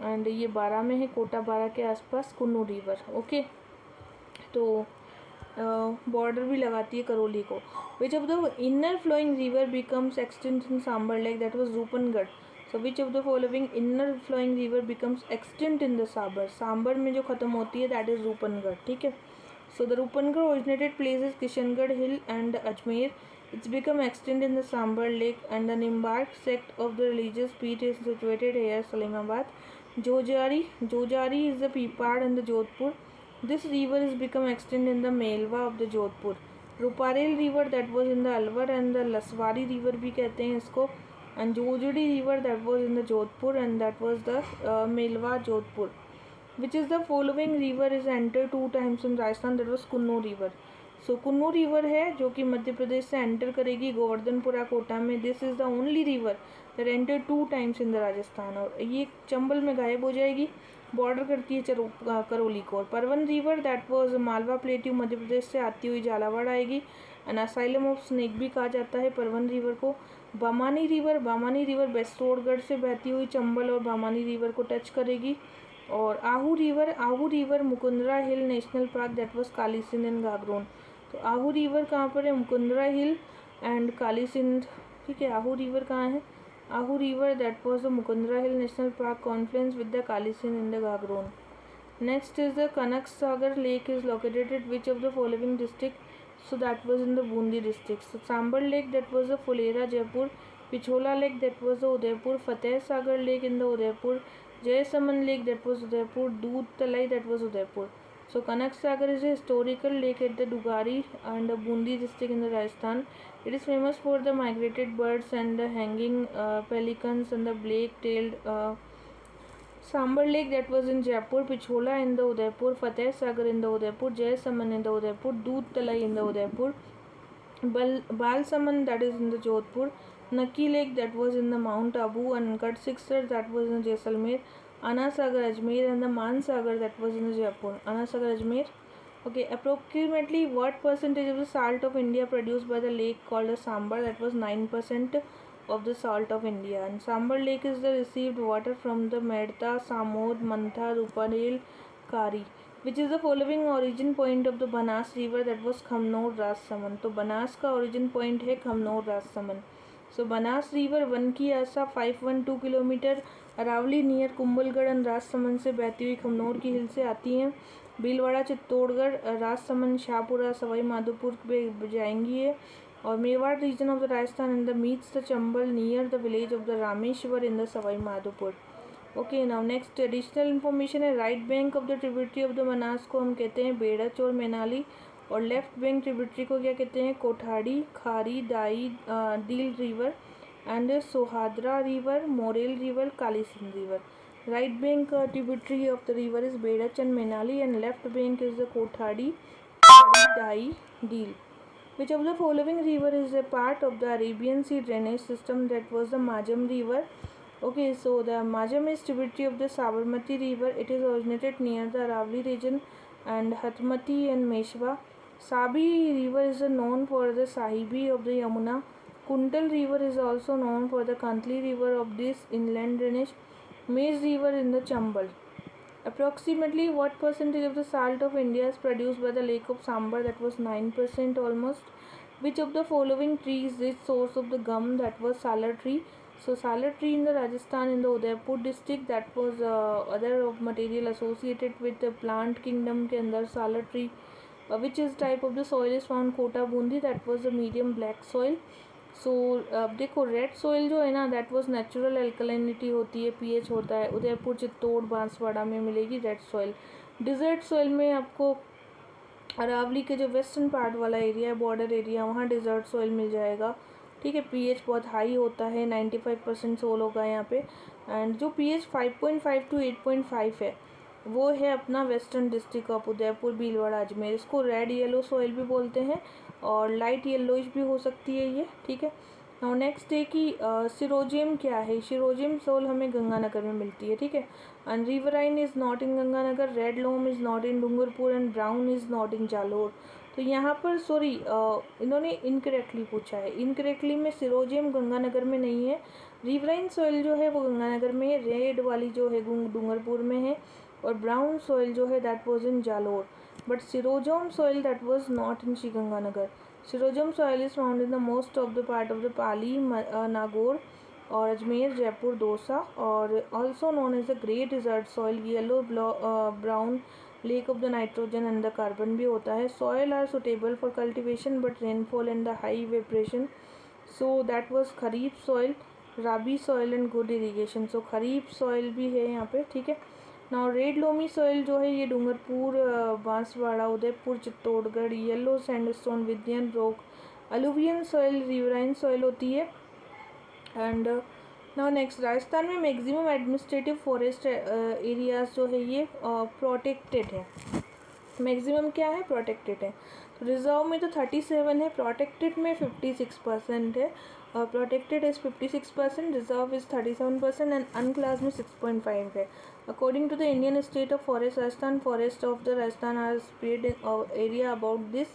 एंड ये बारा में है, कोटा बारा के आसपास कुन्नू रिवर। ओके, तो बॉर्डर भी लगाती है करौली को। Which of the inner flowing river becomes extinct in Sambhar lake? That was Roopangarh. So which of the following inner flowing river becomes extinct in the Sambhar? Sambhar में जो खत्म होती है दैट इज रूपनगढ़। ठीक है, so the Roopangarh originated places Kishangarh hill and Ajmer. It's become extinct in the Sambar Lake, and the Nimbark sect of the religious Pith is situated here, Salimabad. Jojari is the part in the Jodhpur. This river is become extended in the Melwa of the Jodhpur. Ruparel river that was in the Alwar and the Laswari river भी कहते हैं इसको, and Jojodi river that was in the Jodhpur and that was the Melwa Jodhpur. Which is the following river is entered 2 times in Rajasthan, that was Kunnu river. So Kunnu river है जो कि मध्य प्रदेश से enter करेगी गोवर्धनपुरा कोटा में. This is the only river that enter 2 times in the Rajasthan, और ये चंबल में गायब हो जाएगी, बॉर्डर करती है करौली को. और Parvan river that was Malwa plateau Madhya Pradesh से आती हुई झालावाड़ आएगी, एंड असाइलम ऑफ स्नेक भी कहा जाता है परवन रिवर को. बामानी रिवर बेस्तोड़गढ़ से बहती हुई चंबल और बामानी रिवर को टच करेगी. और Ahu river Mukundra hill national park that was Kali Sindh and Gagron. तो आहू रिवर कहाँ पर है? Mukundra hill and Kali Sindh. ठीक है, आहू रिवर कहाँ है? Ahu river that was the Mukundra hill national park confluence with the Kali Sindh in the Gagron. Next is the Kanak Sagar lake is located at which of the following district? So that was in the Bundi district. So Sambar Lake that was the Fulera Jaipur, Pichola Lake that was the Udaipur, Fateh Sagar Lake in the Udaipur, Jaisaman Lake that was Udaipur, Doodh Talai that was Udaipur. So Kanak Sagar is a historical lake at the Dugari and the Bundi district in the Rajasthan. It is famous for the migrated birds and the hanging pelicans and the black-tailed Sambar Lake that was in Jaipur, Pichola in the Udaipur, Fateh Sagar in the Udaipur, Jaisaman in the Udaipur, Doodh Talai in the Udaipur, Balsaman that is in the Jodhpur, Naki Lake that was in the Mount Abu, and Gadsiksar that was in Jaisalmer, Ana Sagar Ajmer and the Man Sagar that was in the Jaipur. Ana Sagar Ajmer. Okay, approximately what percentage of the salt of India produced by the lake called the Sambar? That was 9% of the salt of India. And Sambar Lake is the received water from the Medta, Samod, Mantha, Ruparel, Kari. Which is the following origin point of the Banas river? that was Khamnor Rajsaman. तो बनास का origin point है Khamnor Rajsamand. So Banas river one की आशा 512 kilometre Aravalli near Kumbhalgarh and Rajsamand से बहती हुई खमनोर की hill से आती हैं. भीलवाड़ा, चित्तौड़गढ़, राजसमंद, शाहपुरा, सवाई माधोपुर पे जाएंगी ये. और Mewar region of the Rajasthan in the meets the Chambal near the village of the Rameshwar in the Sawai Madhopur. Okay, now next additional information है. Right bank of the tributary of the Banas को हम कहते हैं बेड़च और मैनाली, और लेफ्ट बैंक ट्रिब्यूटरी को क्या कहते हैं? Kothari, Khari, Dai, Deel river and Sohadra river, Morel river, Kali Sindh river. Right bank tributary of the river is Berach and Menali, and left bank is the Kothari, Khari, Dai, Deel. Which of the following river is a part of the Arabian Sea drainage system? That was the Majam river. Okay, so the Majam is tributary of the Sabarmati river. It is originated near the Aravali region and Hatmati and Meshwa. Sabi river is known for the Sahibi of the Yamuna. Kuntal river is also known for the Kantli river of this inland drainage. Mez river in the Chambal. Approximately what percentage of the salt of India is produced by the lake of Sambar? That was 9% almost. Which of the following trees is source of the gum? That was salar tree. So salar tree in the Rajasthan in the Udaipur district, that was other of material associated with the plant kingdom के अंदर salar tree. Which is type of the soil is found Kota Bundi? That was the medium black soil. सो देखो red soil जो है ना that was natural alkalinity होती है, pH होता है. उदयपुर, चित्तौड़, बांसवाड़ा में मिलेगी रेड सोइल. डिजर्ट सोइल में आपको अरावली के जो वेस्टर्न पार्ट वाला एरिया है, बॉर्डर एरिया, वहाँ डिजर्ट सोइल मिल जाएगा. ठीक है, पीएच बहुत हाई होता है, 95% सोल होगा यहाँ पे. एंड जो पीएच 5.5 to 8.5 है वो है अपना western district of Udaipur, Bhilwara, Ajmer. इसको रेड येलो सोइल भी बोलते हैं और लाइट येलोइश भी हो सकती है ये. ठीक है, और नेक्स्ट है कि सिरोजियम क्या है? सिरोजियम सोल हमें गंगानगर में मिलती है. ठीक है, and riverine is not in Ganganagar, red loam is not in Dungarpur and brown is not in Jalore. तो यहाँ पर सॉरी इन्होंने इनकरेक्टली पूछा है. इनकरेक्टली में सिरोजियम गंगानगर में नहीं है. रिवराइन सोइल जो है वो गंगानगर में है, रेड वाली जो है डूंगरपुर में है, और ब्राउन सोइल जो है that was in Jalore. But sierozem soil that was not in Shiganganagar. Sirojam soil is found in the most of the part of the Pali, Nagaur और अजमेर, जयपुर, दोसा, और also known as the Great Desert soil, yellow, brown, lake of the nitrogen and the carbon भी होता है. Soil are suitable for cultivation but rainfall and the high evaporation. So that was kharif soil, rabi soil and good irrigation. So kharif soil भी है यहाँ पे. ठीक है, now red loamy soil जो है ये Dungarpur, Banswara, Udaipur, Chittorgarh. Yellow sandstone, Vindhyan rock. Alluvial soil riverine soil होती है। एंड नाउ नेक्स्ट, राजस्थान में मैक्सिमम एडमिनिस्ट्रेटिव फॉरेस्ट एरियाज जो है ये प्रोटेक्टेड है। मैक्सिमम क्या है? प्रोटेक्टेड है। तो रिजर्व में तो 37 है, प्रोटेक्टेड में 56% है। Protected is 56%, reserve is 37% and unclass में 6.5 है। According to the Indian state of forest Rajasthan, forest of the Rajasthan are spread area about this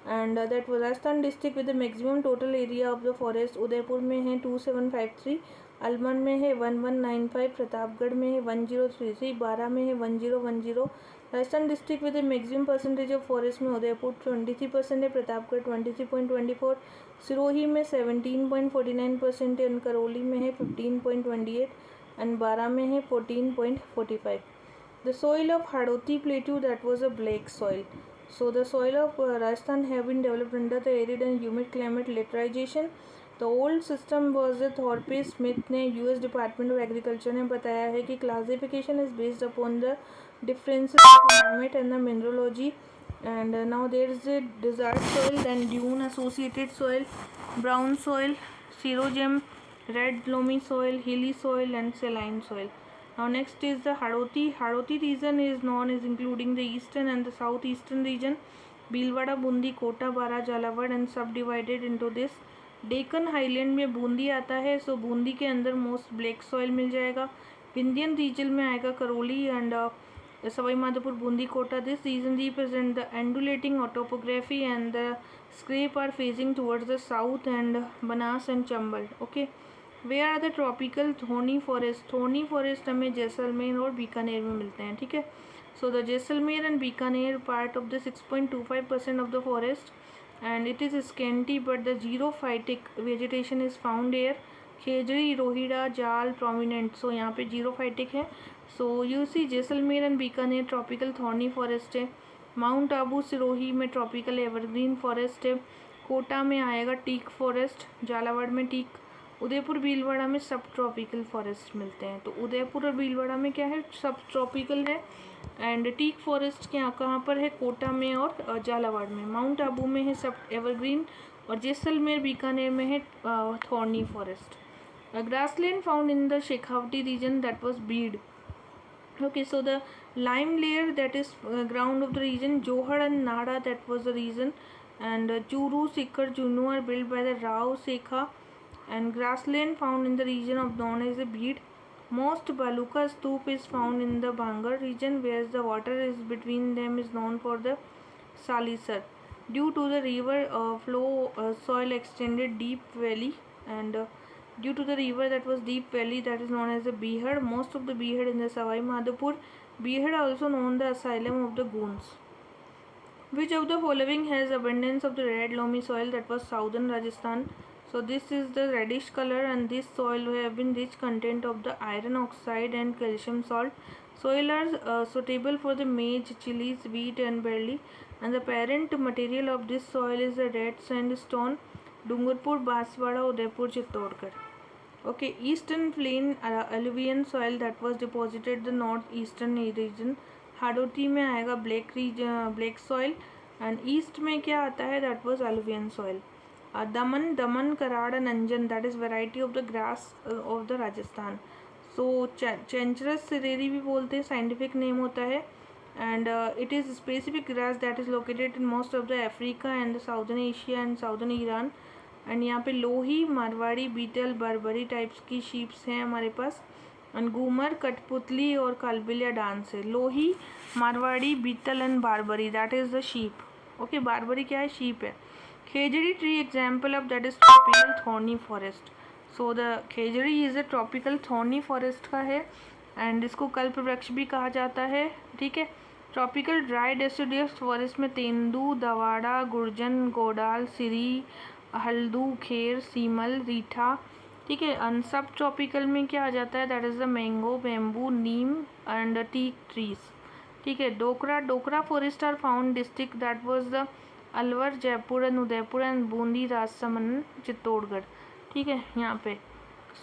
and that was Rajasthan district with the maximum total area of the forest. Udaipur में है 2753, अलमन में है 1195, प्रतापगढ़ में है 1033, बारा में है 1010। Rajasthan district with the maximum percentage of forest में उदयपुर 23% है, प्रतापगढ़ 23.24, सिरोही में 17.49% एंड करौली में है 15.28 एंड बारा में है 14.45. The soil of Hadoti Plateau, that was a black soil. So the soil of Rajasthan have been developed under the arid and humid climate lateralization. The old system was the Thorpe Smith ने US Department of Agriculture ने बताया है कि classification is based upon the differences in climate and the mineralogy. And now there is a desert soil, then dune associated soil, brown soil, xerogem, red loamy soil, hilly soil and saline soil. Now next is the Hadoti. Hadoti region is known as including the eastern and the southeastern region, Bhilwara, Bundi, Kota, Bara, Jalawad and subdivided into this. Deccan highland में बूंदी आता है, सो बूंदी के अंदर most black soil मिल जाएगा। Vindhyan region में आएगा Karauli and Sawai Madhopur, Bundi, Kota. This region represent the undulating topography and the scrape are facing towards the south and Banas and Chambal. Okay, where are the tropical thorny forest? Thorny forest हमें जैसलमेर और बीकानेर में मिलते हैं, ठीक है। So the Jaisalmer and Bikaner part of the 6.25% of the forest and it is scanty but the xerophytic vegetation is found here. खेजड़ी, रोहिड़ा, जाल prominent, so यहाँ पे xerophytic है। so you see Jaisalmer and Bikaner tropical thorny forest है। माउंट आबू, सिरोही में tropical evergreen forest है। कोटा में आएगा teak forest, Jhalawar में टीक। उदयपुर, भीलवाड़ा में सब ट्रॉपिकल फॉरेस्ट मिलते हैं। तो उदयपुर और भीलवाड़ा में क्या है? सब ट्रॉपिकल है। एंड टीक फॉरेस्ट क्या कहाँ पर है? कोटा में और झालावाड़ में। माउंट आबू में है सब एवरग्रीन और जैसलमेर, बीकानेर में है thorny forest. Grassland found in the Shekhawati region, that was beed. okay, so the lime layer, that is ground of the region. Johar and Nada, that was the region. And Churu, Sikar, Junu are built by the Rao Sekha. And grassland found in the region of known as the Beed. Most Baluka stoop is found in the Bhangar region, whereas the water is between them is known for the Salisar. Due to the river flow, soil extended deep valley and due to the river that was deep valley, that is known as the Bihar. Most of the Bihar in the Savai Madhopur. Bihar also known the asylum of the goons. Which of the following has abundance of the red loamy soil? That was southern Rajasthan. So this is the reddish color and this soil have been rich content of the iron oxide and calcium salt. Soil are suitable for the maize, chilies, wheat and barley, and the parent material of this soil is the red sandstone. Dungurpur, Banswara, Udaipur, Chittorgarh. Okay, eastern plain alluvial soil that was deposited the northeastern region. Hadoti में आएगा black soil and east में क्या आता है? That was alluvial soil. Dhaman, Karad and Anjan, that is variety of the grass of the Rajasthan. So cenchrus सिरेरी भी बोलते हैं, साइंटिफिक नेम होता है. And it is specific grass that is located in most of the Africa and southern Asia and southern Iran. And यहाँ पे Lohi, Marwari, Beetal, Barbari types की sheeps हैं हमारे पास. एंड घूमर, कठपुतली और कालबिलिया डांस है. Lohi, Marwari, Beetal and Barbari, that is the sheep. Okay, Barbari क्या है? शीप है. Khejri tree example of that is tropical thorny forest. So the khejri is a tropical thorny forest का है एंड इसको कल्प वृक्ष भी कहा जाता है, ठीक है. ट्रॉपिकल ड्राई डेसिडियस फॉरेस्ट में तेंदू, दवाड़ा, गुर्जन, गोडाल, सिरी, हल्दू, खेर, सीमल, रीठा, ठीक है. एंड सब ट्रॉपिकल में क्या आ जाता है? That is the mango, bamboo, neem and teak trees, ठीक है. Dhokra forest are found district, that was the Alwar, Jaipur and Udaipur and Bundi, Rajsamand, Chittorgarh, ठीक है. यहाँ पे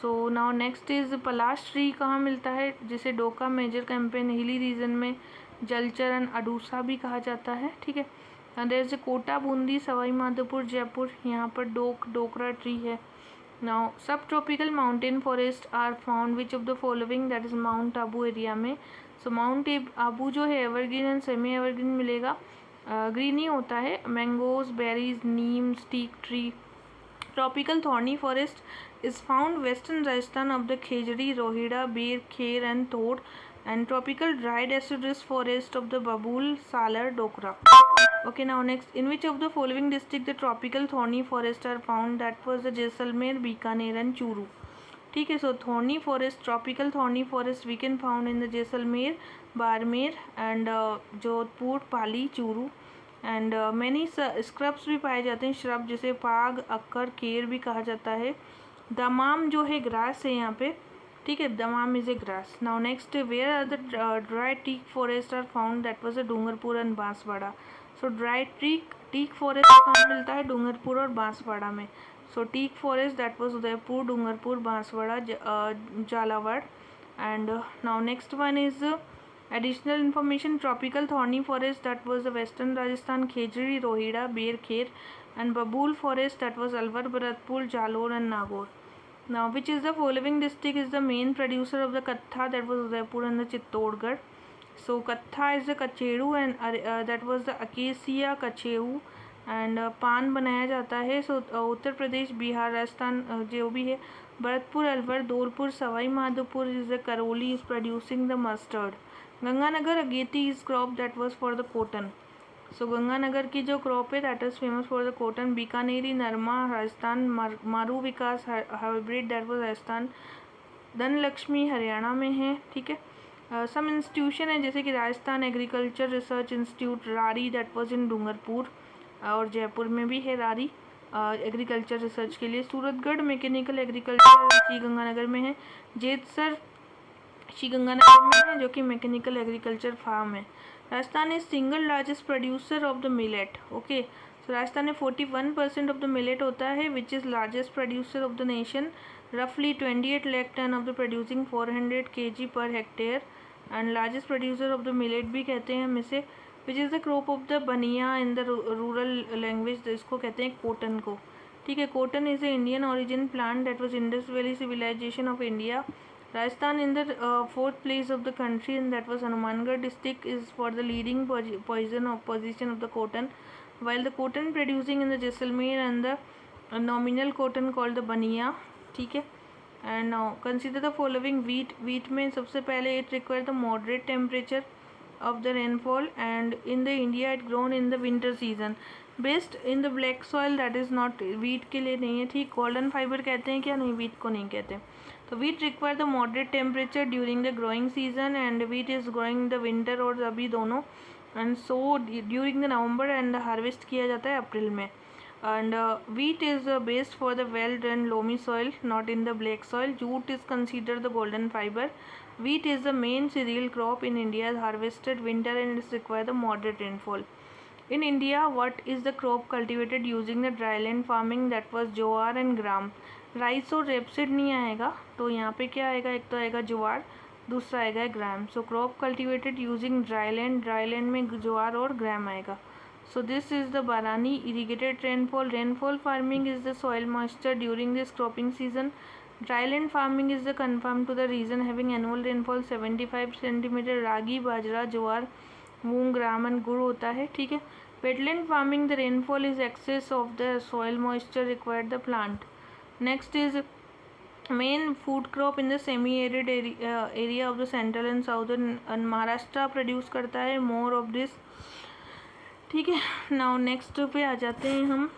so now next is palash tree कहाँ मिलता है, जिसे डोका मेजर कैंपेन हिली रीजन में जलचरण अडूसा भी कहा जाता है, ठीक है। देयर इज कोटा, बूंदी, सवाई माधोपुर, जयपुर, यहाँ पर डोकरा ट्री है। Now sub tropical mountain forest are found which of the following, that is mount Abu area में। सो माउंट आबू जो है एवरग्रीन एंड सेमी एवरग्रीन मिलेगा, ग्रीन ही होता है। Mangoes, berries, neem, teak tree. Tropical thorny forest is found western Rajasthan of the Khejri, Rohira, Bear, Kher and Tod, and tropical dry deciduous forest of the Babul, Salar, Dokra. Okay, now next, in which of the following district the tropical thorny forests are found? That was the Jaisalmer, Bikaner and Churu. ठीक है, so thorny forest, tropical thorny forest we can found in the Jaisalmer, Barmer and Jodhpur, Pali, Churu. And many scrubs भी पाए जाते हैं, shrub जिसे पाग, occur, केर भी कहा जाता है। दमाम जो है ग्रास है यहाँ पे, ठीक है, Dhaman is a grass. Now next, where are the dry teak forest are found? That was a Dungarpur and Banswara. So dry teak forest कहाँ मिलता है? डूंगरपुर और बांसवाड़ा में। So teak forest that was Udaipur, Dungarpur, Banswara, Jhalawar. And now next one is additional information, tropical thorny forest that was the western Rajasthan, Khejri, Rohira, Bear, Kher, and Babul forest that was Alwar, Bharatpur, Jalore and Nagaur. Now which is the following district is the main producer of the Katha? That was Udaipur and the Chittorgarh. So Katha is the Kacheru and that was the Acacia Kachehu and पान बनाया जाता है। सो उत्तर प्रदेश, बिहार, राजस्थान जो भी है, Bharatpur, Alwar, Dholpur, Sawai Madhopur is the Karauli is producing the mustard. Ganganagar अगेती is crop that was for the cotton. So Ganganagar की जो क्रॉप है that is famous for the cotton. Bikaneri Narma Rajasthan, Maru Vikas hybrid that was Rajasthan. Dhanlakshmi Haryana में है, ठीक है। सम इंस्टीट्यूशन है जैसे कि Rajasthan agriculture research institute, RARI that was in Dungarpur, और जयपुर में भी है रारी एग्रीकल्चर रिसर्च के लिए। सूरतगढ़ मैकेनिकल एग्रीकल्चर श्री गंगानगर में है। जेतसर श्री गंगानगर में है जो कि मैकेनिकल एग्रीकल्चर फार्म है। Rajasthan is single largest producer of the millet. Okay, so Rajasthan में 41% ऑफ द मिलेट होता है which is largest producer of the nation, रफली 28 lakh ton of the producing 400 kg per hectare. And largest producer of the millet भी कहते हैं हम इसे, which is the crop of the Bania in the rural language, इसको कहते हैं कॉटन को, ठीक है। Cotton is a Indian origin plant that was Indus valley civilisation of India. Rajasthan in the 4th place of the country, and that was Hanumangarh district is for the leading position of the cotton, while the cotton producing in the Jaisalmer and the nominal cotton called the Bania, ठीक है। And now consider the following wheat. Wheat में सबसे पहले it require the moderate temperature of the rainfall, and in the India it grown in the winter season, best in the black soil, that is not wheat के लिए नहीं है, ठीक। golden fiber कहते हैं क्या? नहीं, wheat को नहीं कहते। तो wheat require the moderate temperature during the growing season, and wheat is growing the winter और अभी दोनों, and so during the November and harvest किया जाता है अप्रैल में। and wheat is best for the well drained loamy soil, not in the black soil. Jute is considered the golden fiber. Wheat is the main cereal crop in India, is harvested winter and it require the moderate rainfall. In India, what is the crop cultivated using the dryland farming? That was jowar and gram. Rice और rapeseed नहीं आएगा, तो यहाँ पे क्या आएगा? एक तो आएगा ज्वार, दूसरा आएगा gram. So crop cultivated using dryland में ज्वार और ग्राम आएगा। So this is the barani irrigated rainfall farming is the soil moisture during this cropping season. Dryland farming is the confirm to the region having annual rainfall 75 centimetre. Ragi, bajra, jowar, moong, gram and gur होता है, ठीक है। Wetland farming the rainfall is excess of the soil moisture required the plant. Next is main food crop in the semi-arid area of the central and southern, and Maharashtra produce करता है more of this, ठीक है। Now next पे आ जाते हैं हम।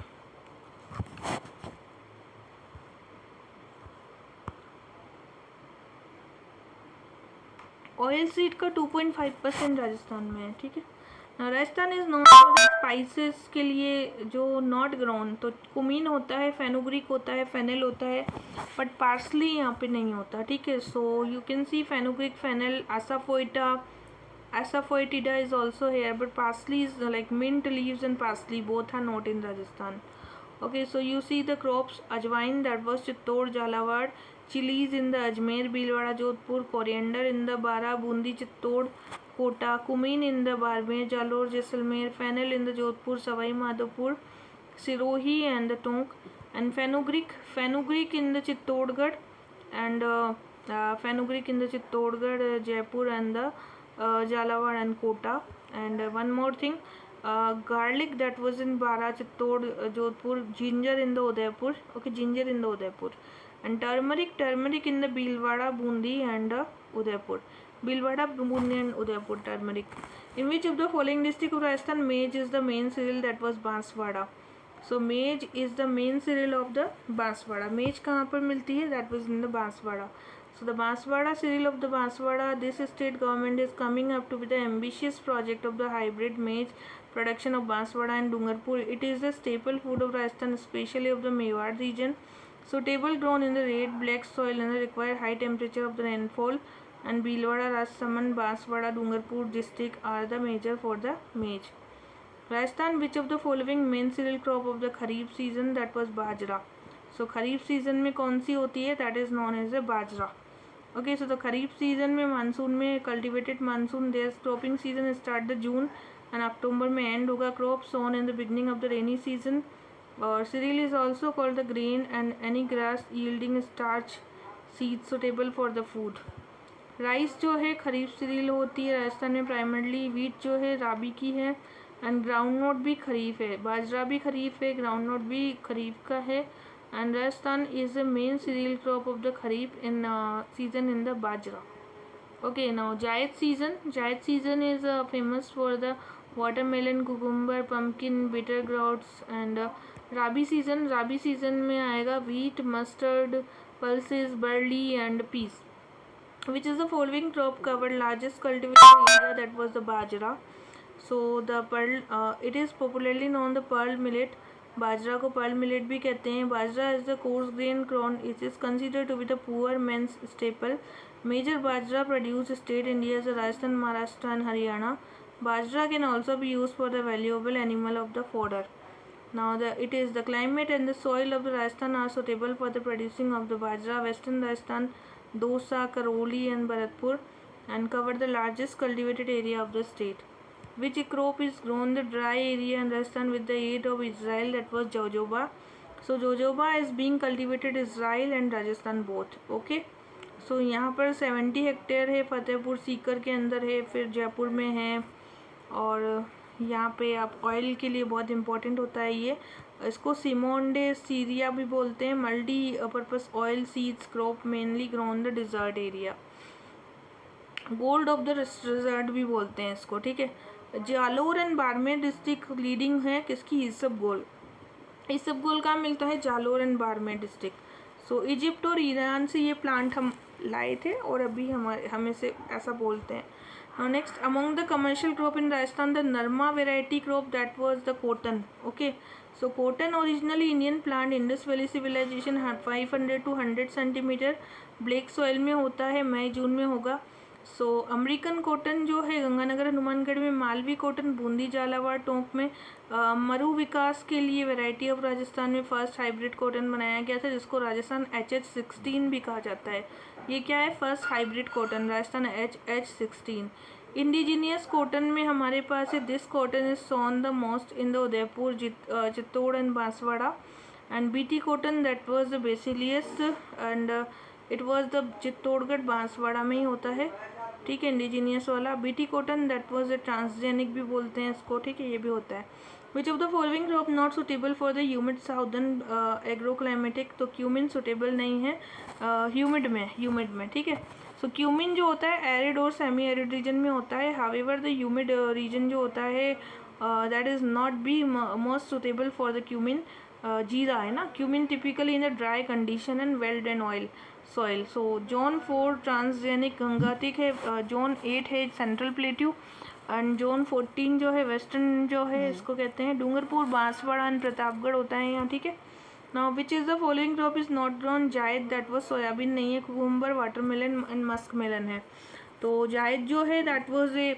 Oil seed का 2.5% राजस्थान में है, ठीक है। Rajasthan is known for spices के लिए जो नॉट ग्राउंड, तो कुमीन होता है, फेनुग्रीक होता है, फेनल होता है, बट पार्सली यहाँ पे नहीं होता, ठीक है। So you can see fenugreek, fennel, asafoetida is also here, but parsley is like mint leaves and parsley both are not in Rajasthan. Okay, so you see the crops ajwain that was Chittor, Jhalawad, chillies in the Ajmer Bhilwara Jodhpur, coriander in the Bara Bundi Chittor Kota, cumin in the Barmer Jalore Jaisalmer, fennel in the Jodhpur Sawai Madhopur Sirohi and the Tonk, and fenugreek in the Chittorgarh and fenugreek in the Chittorgarh Jaipur and the Jhalawar and Kota, and one more thing, garlic that was in Bara, Chittor, Jodhpur, ginger in the Udaipur, okay, ginger in the Udaipur, and turmeric in the Bhilwara, Bundi and Udaipur, Bhilwara, Bundi and Udaipur turmeric. In which of the following district of Rajasthan maize is the main cereal? That was Banswara. So maize is the main cereal of the Banswara. Maize कहाँ पर मिलती है? That was in the Banswara. So the Banswara cereal of the Banswara, this state government is coming up to with the ambitious project of the hybrid maize production of Banswara and Dungarpur. It is the staple food of Rajasthan, especially of the Mewar region. Suitable grown in the red black soil and the required high temperature of the rainfall. And Bhilwara, Rajsamand, Banswara, Dungarpur district are the major for the maize. Rajasthan, which of the following main cereal crop of the Kharif season? That was Bajra. So Kharif season में कौन सी होती है? That is known as a Bajra. Okay, so the Kharif season में monsoon में cultivated monsoon, their cropping season start the June and October में end होगा crop sown in the beginning of the rainy season. और cereal is also called the grain and any grass yielding starch seed suitable for the food. Rice जो है खरीफ serial होती है राजस्थान में primarily. Wheat जो है राबी की है एंड ग्राउंड नोट भी खरीफ है. बाजरा भी खरीफ है, ग्राउंड नोट भी खरीफ का है. And Rajasthan is the main cereal crop of the kharif in season in the bajra. Okay, now Jayat season is famous for the watermelon, cucumber, pumpkin, bitter gourds, and Rabi season में आएगा wheat, mustard, pulses, barley and peas. Which is the following crop covered largest cultivated area? That was the bajra. So the pearl, it is popularly known the pearl millet. बाजरा को pearl millet भी कहते हैं. Bajra is the coarse grain crop. It is considered to be the poor men's staple. Major bajra produce state India is Rajasthan, Maharashtra and Haryana. Bajra can also be use for the valuable animal of the fodder. Now it is the climate and the soil of the Rajasthan are suitable for the producing of the bajra. Western Rajasthan, Dosa, Karoli and Bharatpur and cover the largest cultivated area of the state. Which crop is grown the dry area in Rajasthan with the aid of Israel? That was jojoba. So jojoba is being cultivated Israel and Rajasthan both. Okay. So यहाँ पर 70 hectare है, फतेहपुर सीकर के अंदर है, फिर जयपुर में है. और यहाँ पे आप ऑयल के लिए बहुत इम्पोर्टेंट होता है ये. इसको सिमोंडे सीरिया भी बोलते हैं. Multi purpose oil seeds crop mainly grown the dessert area. Gold of the dessert भी बोलते हैं इसको. ठीक है. Jalore and Barmer district leading है किसकी? इसबगोल. इसबगोल कहाँ मिलता है? Jalore and Barmer district. So Egypt और ईरान से ये प्लांट हम लाए थे और अभी हमें से ऐसा बोलते हैं. Now next, among the commercial crop in Rajasthan the Narma variety crop that was the cotton. Okay. So cotton originally Indian plant. Indus valley civilization 500 to 100 centimetre black soil में होता है. मई जून में होगा. सो अमेरिकन कॉटन जो है गंगानगर हनुमानगढ़ में. मालवी कॉटन बूंदी झालावाड़ टोंक में. मरु विकास के लिए वैरायटी ऑफ राजस्थान में फर्स्ट हाइब्रिड कॉटन बनाया गया था जिसको राजस्थान HH16 भी कहा जाता है. ये क्या है? First hybrid cotton Rajasthan HH16. Indigenous cotton में हमारे पास है this cotton is sown the most in the Udaipur, Chittor and Banswara. And BT cotton that was the bacillus and it was the Chittorgarh Banswara में ही होता है. ठीक है. इंडिजीनियस वाला. BT cotton that was the transgenic भी बोलते हैं इसको. ठीक है. ये भी होता है. Which of the following crop not suitable for the humid southern agroclimatic. तो क्यूमिन सुटेबल नहीं है ह्यूमिड में. ठीक है. सो क्यूमिन जो होता है एरिड और सेमी एरिड रीजन में होता है. हावेवर द ह्यूमिड रीजन जो होता है that is not be most suitable for the cumin. जीरा है ना. Cumin typically in the dry condition and well drain oil soil. So zone 4 transgenic Gangetic है. जोन 8 है सेंट्रल प्लेट्यू एंड जोन 14 जो है वेस्टर्न जो है इसको कहते हैं. डूंगरपुर, बांसवाड़ा एंड प्रतापगढ़ होता है यहाँ. ठीक है. Now which is the following crop is not grown? Zaid that was soybean नहीं है. Cucumber, watermelon and musk melon है. तो जायद जो है that was a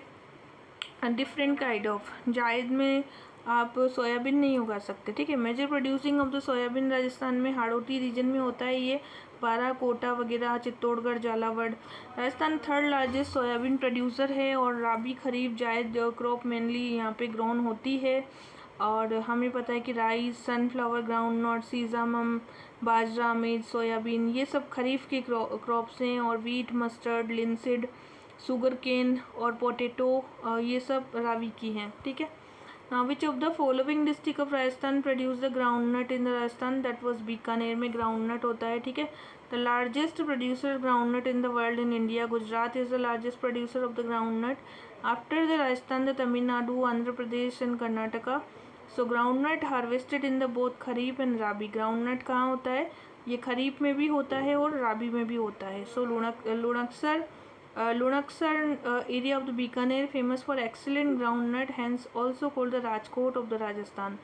different kind of. Zaid में आप सोयाबीन नहीं उगा सकते. ठीक है. Major producing of the soybean Rajasthan में हाड़ौती रीजन में होता है ये. पारा, कोटा वगैरह, Chittorgarh, Jhalawar. Rajasthan third largest soybean producer है और राबी खरीफ जायद क्रॉप मेनली यहाँ पे ग्रोन होती है। और हमें पता है कि rice, sunflower, groundnut, sesamum, bajra, maize, soybean ये सब खरीफ के क्रॉप्स हैं। और wheat, mustard, linseed, sugarcane और पोटैटो ये सब रावी की हैं। ठीक है। Now which of the following district of Rajasthan produce the groundnut in the Rajasthan? That was Bikaner में groundnut होता है। ठीक है। The largest producer groundnut in the world in India, Gujarat is the largest producer of the groundnut. After the Rajasthan, the Tamil Nadu, Andhra Pradesh and Karnataka. So groundnut harvested in the both kharif and rabi. groundnut कहाँ होता है? ये खरीफ में भी होता है और राबी में भी होता है। So Lunaksar area of the Bikaner famous for excellent groundnut, hence also called the Rajkot of the Rajasthan.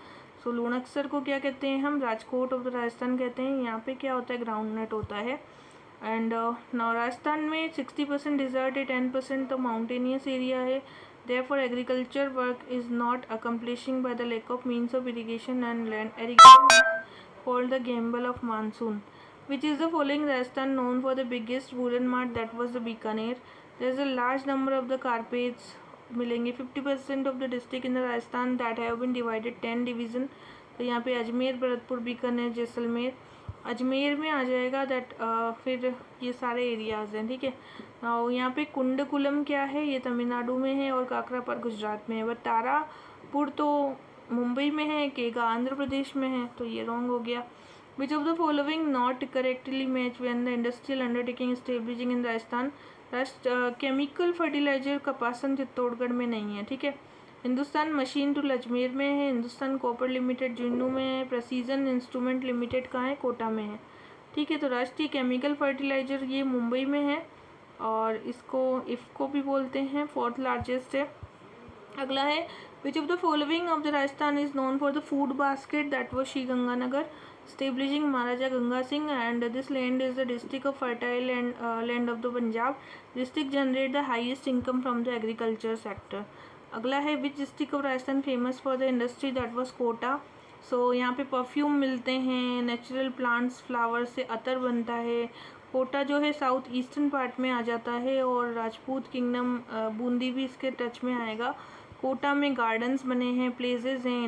So Lunaksar को क्या कहते हैं हम? राजकोट ऑफ द राजस्थान कहते हैं। यहाँ पे क्या होता है? ग्राउंडनट होता है। एंड नाउ राजस्थान में 60% डिजर्ट है, 10% तो माउंटेनियस एरिया है। Therefore, agriculture work is not accomplishing by the lack of means of irrigation and land irrigation is called the gamble of monsoon. Which is the following Rajasthan known for the biggest woolen mart? That was the Bikaner. There is a large number of the carpets मिलेंगे। 50% of the district in the Rajasthan that have been divided 10 division। तो यहाँ पे अजमेर, भरतपुर, बीकानेर, जैसलमेर, अजमेर में आ जाएगा that. फिर ये सारे एरियाज़ हैं। ठीक है। और यहाँ पे कुंडकुलम क्या है? ये तमिलनाडु में है और काकरापार गुजरात में है। बट तारापुर तो मुंबई में है, केगा आंध्र प्रदेश में है, तो ये रॉन्ग हो गया। Which of the following not correctly match when the industrial undertaking establishing in Rajasthan? Chemical fertiliser Kapasan Chittorgarh में नहीं है। ठीक है। हिंदुस्तान मशीन टूल अजमेर में है। हिंदुस्तान कॉपर लिमिटेड जुन्नू में है। प्रेसीजन इंस्ट्रूमेंट लिमिटेड कहाँ है? कोटा में है। ठीक है। तो राष्ट्रीय केमिकल फर्टिलाइजर ये मुंबई में है और इसको इफ़को भी बोलते हैं। फोर्थ लार्जेस्ट है। अगला है which of the following of the Rajasthan is known for the food basket? That was Shri Ganganagar establishing Maharaja Ganga Singh, and this land is the district of fertile and land of the Punjab. District generate the highest income from the agriculture sector. अगला है which district of Rajasthan famous for the industry? That was Kota. So यहाँ पे perfume मिलते हैं, natural plants, flower से अतर बनता है। कोटा जो है साउथ ईस्टर्न पार्ट में आ जाता है और राजपूत किंगडम बूंदी भी इसके टच में आएगा। कोटा में गार्डन्स बने हैं, प्लेसेस हैं,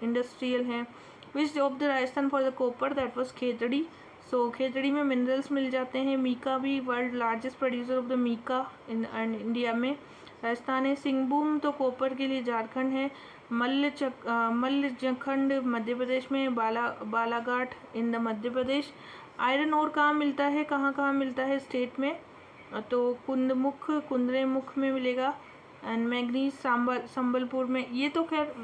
इंडस्ट्रियल हैं। Which of the Rajasthan for the copper? That was Khetri. So Khetri में मिनरल्स मिल जाते हैं। मीका भी world largest producer of the mica in India में राजस्थान है। सिंहभूम तो कॉपर के लिए झारखंड है। मल्लखंड मध्य प्रदेश में। Balaghat in the Madhya Pradesh. Iron ore कहाँ मिलता है? कहाँ मिलता है स्टेट में? तो कुंद्रेमुख में मिलेगा। एंड मैग्नीज संबलपुर में। ये तो खैर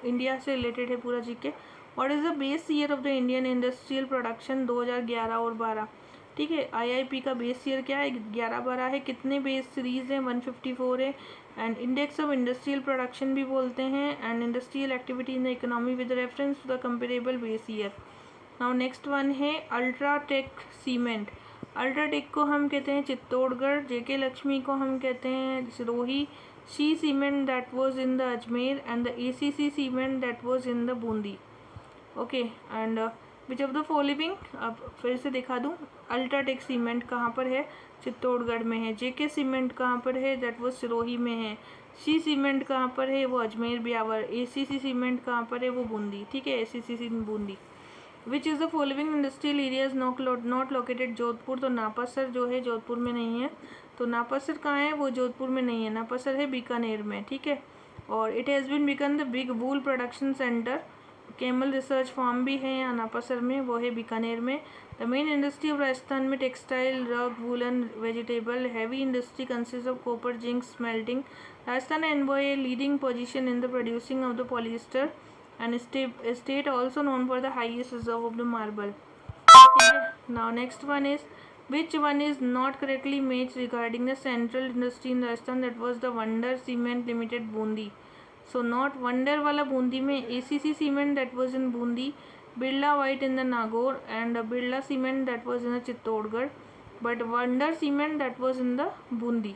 इंडिया से रिलेटेड है पूरा GK. What is the base year of the Indian industrial production? 2011 और 12। ठीक है। आईआईपी का बेस ईयर क्या है? 11-12 है। कितने बेस सीरीज हैं? 154 है। And index of industrial production भी बोलते हैं and industrial activity in the economy with reference to the comparable base year. Now next one है अल्ट्राटेक सीमेंट। अल्ट्राटेक को हम कहते हैं चित्तौड़गढ़। जेके लक्ष्मी को हम कहते हैं Sirohi. She cement that was in the Ajmer and the ACC cement that was in the Bundi. Okay. And which of the following, अब फिर से दिखा दूँ, अल्ट्राटेक सीमेंट कहाँ पर है? चित्तौड़गढ़ में है। जेके सीमेंट कहाँ पर है? दैट वो सिरोही में है। शी सीमेंट कहाँ पर है? वो अजमेर ब्यावर। एसीसी सीमेंट कहाँ पर है? वो बूंदी। ठीक है। ACC Bundi. Which is the following industrial areas not located? Jodhpur. तो नापासर जो है जोधपुर में नहीं है। तो नापासर कहाँ है? वो जोधपुर में नहीं है। नापासर है बीकानेर में। ठीक है। और it has been become the big wool production centre. Camel research farm भी है यहाँ नापासर में, वो है बीकानेर में। The main industry of Rajasthan में textile, rug, woollen, vegetable. Heavy industry consist of copper, zinc, smelting. Rajasthan enjoy a leading position in the producing of the polyester and state also known for the highest reserve of the marble. ठीक है। Now next one is which one is not correctly match regarding the central industry in Rajasthan? That was the wonder cement limited Bundi. So not wonder वाला बूंदी में। ACC cement that was in Bundi. Birla white in the Nagaur and Birla cement that was in the Chittorgarh. But wonder cement that was in the Bundi.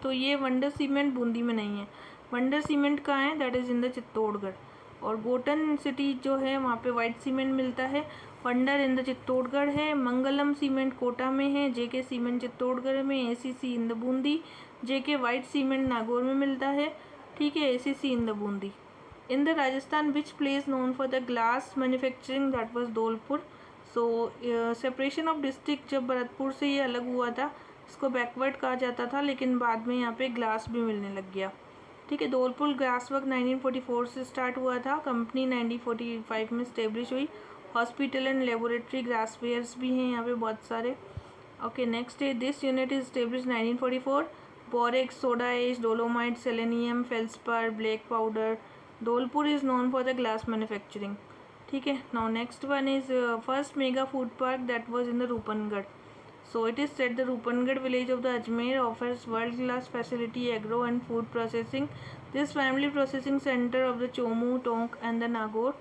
तो ये wonder cement Bundi में नहीं है। Wonder cement कहाँ है? That is in the Chittorgarh. और गोटन सिटी जो है वहाँ पे वाइट सीमेंट मिलता है वंडर इन द चित्तौड़गढ़ है, मंगलम सीमेंट कोटा में है, जेके सीमेंट चित्तौड़गढ़ में, ACC in the Bundi, JK white cement Nagaur में मिलता है, ठीक है, ACC in the Bundi. In the Rajasthan which place known for the glass manufacturing that was Dholpur. So separation of district जब भरतपुर से ये अलग हुआ था, इसको बैकवर्ड कहा जाता था, लेकिन बाद में यहाँ पे ग्लास भी मिलने लग गया, ठीक है। धौलपुर ग्लास वर्क 1944 से स्टार्ट हुआ था, कंपनी 1945 में स्टेब्लिश हुई। हॉस्पिटल एंड लेबोरेटरी ग्लासवेयर्स भी हैं यहाँ पे बहुत सारे। ओके, नेक्स्ट है this unit is establish 1944। Borax, soda ash, dolomite, selenium, feldspar, black powder. Dholpur is known for the glass manufacturing, ठीक है। Now next one is first mega food park that was in the Roopangarh. So it is said the Rupangarh village of the Ajmer offers world-class facility, agro and food processing. This family processing center of the Chomu, Tonk and the Nagaur.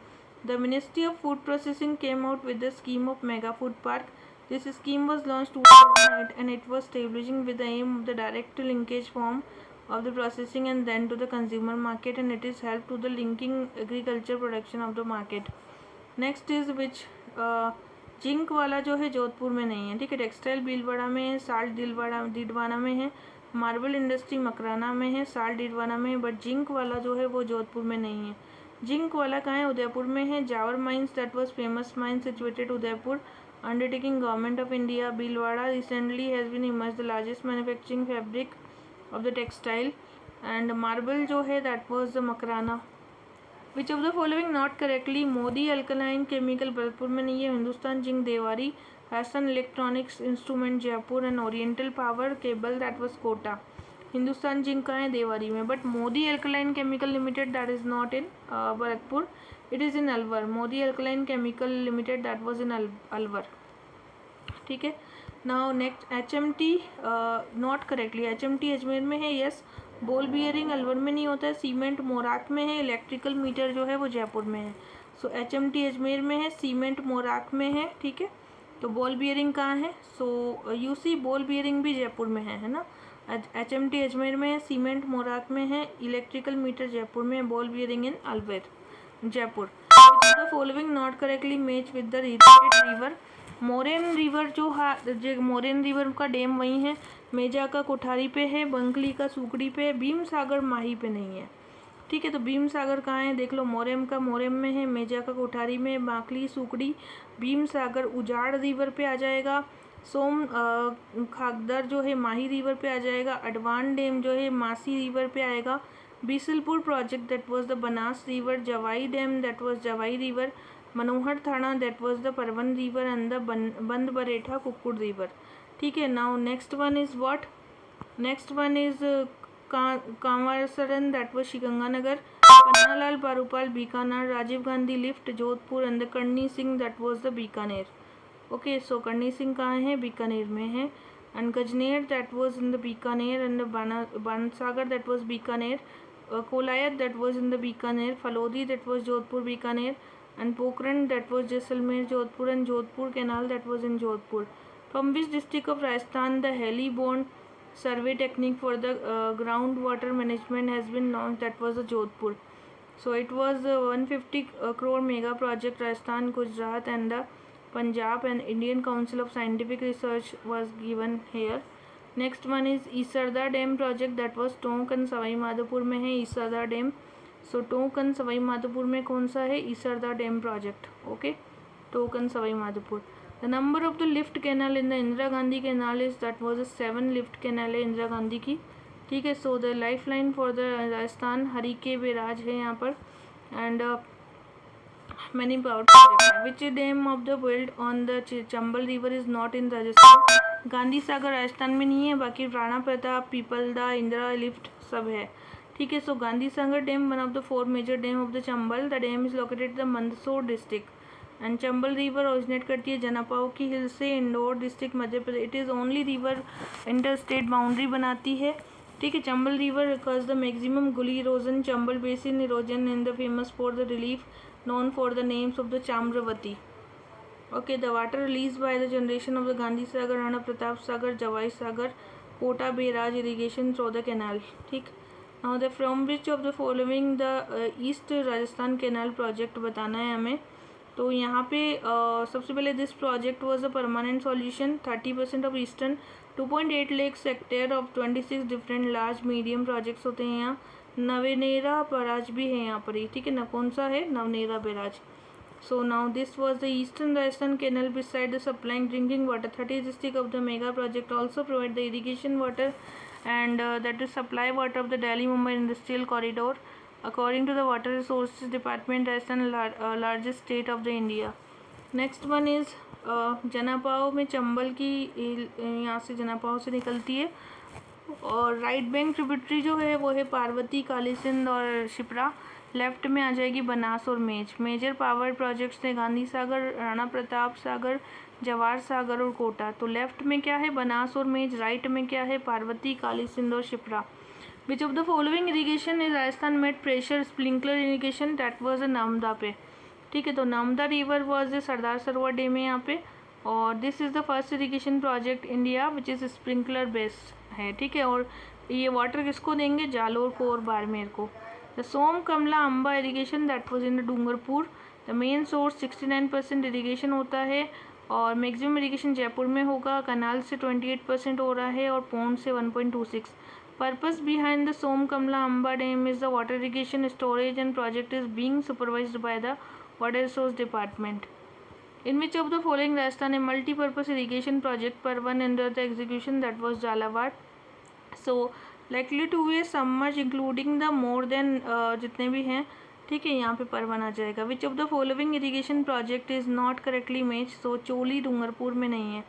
The Ministry of Food Processing came out with the scheme of Mega Food Park. This scheme was launched 2008 and it was establishing with the aim of the direct linkage form of the processing and then to the consumer market, and it is help to the linking agriculture production of the market. Next is which zinc वाला जो है जोधपुर में नहीं है, ठीक है। Textile Bhilwara में है, साल्ट डीडवाना में है, मार्बल इंडस्ट्री मकराना में है, साल्ट डीडवाना में है, बट जिंक वाला जो है वो जोधपुर में नहीं है। जिंक वाला कहाँ है? उदयपुर में है। Zawar mines that was famous mine situated Udaipur, undertaking government of India. Bhilwara recently has been emerge the largest manufacturing fabric of the textile. And marble जो है that was the Makrana. Which of the following not correctly? Modi alkaline chemical Bharatpur में नहीं है। Hindustan zinc Dewari, हैसन electronics instrument Jaipur and oriental power cable that was Kota. Hindustan zinc का है देवारी में, but Modi alkaline chemical limited that is not in Bharatpur, it is in Alwar. Modi alkaline chemical limited that was इन अलवर, ठीक है। Now next HMT not correctly. HMT Ajmer में है, yes. Ball bearing Alwar में नहीं होता है। सीमेंट मोराक में है। इलेक्ट्रिकल मीटर जो है वो जयपुर में है। सो HMT अजमेर में है, सीमेंट मोराक में है, ठीक है। तो बॉल बियरिंग कहाँ है? सो UC बॉल बियरिंग भी जयपुर में है ना। HMT अजमेर में है, सीमेंट मोराक में है, इलेक्ट्रिकल मीटर जयपुर में है, ball bearing in Alwar Jaipur. The following not correctly match with the related river. मोरेन रिवर जो मोरेन रिवर का डैम वहीं है, मेजा का कोठारी पे है, बंकली का सुकड़ी पे है, भीम सागर माही पे नहीं है, ठीक है। तो भीम सागर कहाँ है? देख लो, मोरेम का मोरेम में है, मेजा का कोठारी में, बांकली सुकड़ी, भीम सागर उजाड़ रिवर पे आ जाएगा। सोम खागदर जो है माही रिवर पे आ जाएगा। अडवान डैम जो है मासी रिवर पे आएगा। Bisalpur project that was the Banas river. Jawai dam that was Jawai river. Manohar Thana that was the Parwan river and the Band Baretha Kukkud river, ठीक है। Now next one is what? Next one is Kanwarsaran that was Sriganganagar. Pannalal Barupal Bikaner. Rajiv Gandhi lift Jodhpur and the Karni Singh that was the Bikaner. Okay, so Karni Singh कहाँ है? बीकानेर में है। And Gajner that was in the Bikaner and Bansagar that was Bikaner. Kolayat that was in the Bikaner. Phalodi that was Jodhpur Bikaner. and Pokhran that was Jaisalmer Jodhpur, and Jodhpur canal that was in Jodhpur. From which district of Rajasthan the heli-borne survey technique for the groundwater management has been launched? That was the Jodhpur. So it was 150 crore mega project. Rajasthan, Gujarat and the Punjab and Indian Council of Scientific Research was given here. Next one is Isarda Dam project that was Tonk and Savai Madhopur में है Isarda Dam. सो टोंकन सवाई माधोपुर में कौन सा है? Isarda dam project, okay. Tonk Sawai Madhopur. The number of the lift canal in the Indira Gandhi canal is that was 7 lift canal है इंदिरा गांधी की, ठीक है। So the life line for the Rajasthan Harike barrage है यहाँ पर। And many power project. Which dam of the build on the Chambal river is not in Rajasthan? Gandhi Sagar Rajasthan में नहीं है, बाकी राणा प्रताप, पीपलदा, इंदिरा लिफ्ट सब है, ठीक है। So Gandhi Sagar dam one of the 4 major dam of the Chambal. The dam is located the Mandsaur district and Chambal river originate करती है जनापाव की हिल से, Indore district Madhya Pradesh. It is only river inter state boundary बनाती है, ठीक है। Chambal river cause the maximum gully erosion. Chambal basin erosion in the famous for the relief known for the names of the Chamravati, okay. The water release by the generation of the Gandhi Sagar, Rana Pratap Sagar, Jawai Sagar, Kota barrage irrigation through the canal, ठीक। Now the from which of the following the east Rajasthan canal project बताना है हमें। तो यहाँ पे सबसे पहले this project was a permanent solution 30% of eastern 2.8 lakh sector of 26 different large medium projects होते हैं यहाँ। नवेनेरा बराज भी है यहाँ पर ही, ठीक है ना, कौन सा है, Navnera barrage. So now this was the Eastern Rajasthan Canal beside the supplying drinking water. 30 district of the mega project also provide the irrigation water and that is supply water of the Delhi Mumbai industrial corridor. According to the Water Resources Department, Rajasthan largest state of the India. Next one is Janapav में चंबल की यहाँ से जनापाव से निकलती है। और right bank tributary जो है वो है पार्वती, काली सिंध और शिप्रा। लेफ्ट में आ जाएगी बनास और मेज। मेजर पावर प्रोजेक्ट्स हैं गांधी सागर, राणा प्रताप सागर, जवाहर सागर और कोटा। तो लेफ्ट में क्या है, बनास और मेज। राइट में क्या है, पार्वती, काली सिंध और शिप्रा। विच of the following irrigation is Rajasthan made pressure sprinkler irrigation, that was अ नर्मदा पे, ठीक है। तो Narmada river was Sardar Sarovar dam है यहाँ पे। और this is the first irrigation project India which is sprinkler based है, ठीक है। और ये वाटर किसको देंगे, जालोर को और बाड़मेर को। The Som Kamla Amba irrigation that was in the Dungarpur. The main source 69% irrigation होता है और मैक्सिमम इरीगेशन जयपुर में होगा। कनाल से 28% हो रहा है और पौंड से 1.26। Purpose behind the Som Kamla Amba dam is the water irrigation storage and project is being supervised by the water resource department. In which of the following Rajasthan a multi-purpose irrigation project per one under the execution, that was Jhalawar. So likely to be submerged including the more than जितने भी हैं, ठीक है, यहाँ पे पर one आ जाएगा। Which of the following irrigation project is not correctly matched? So चोली डूंगरपुर में नहीं है,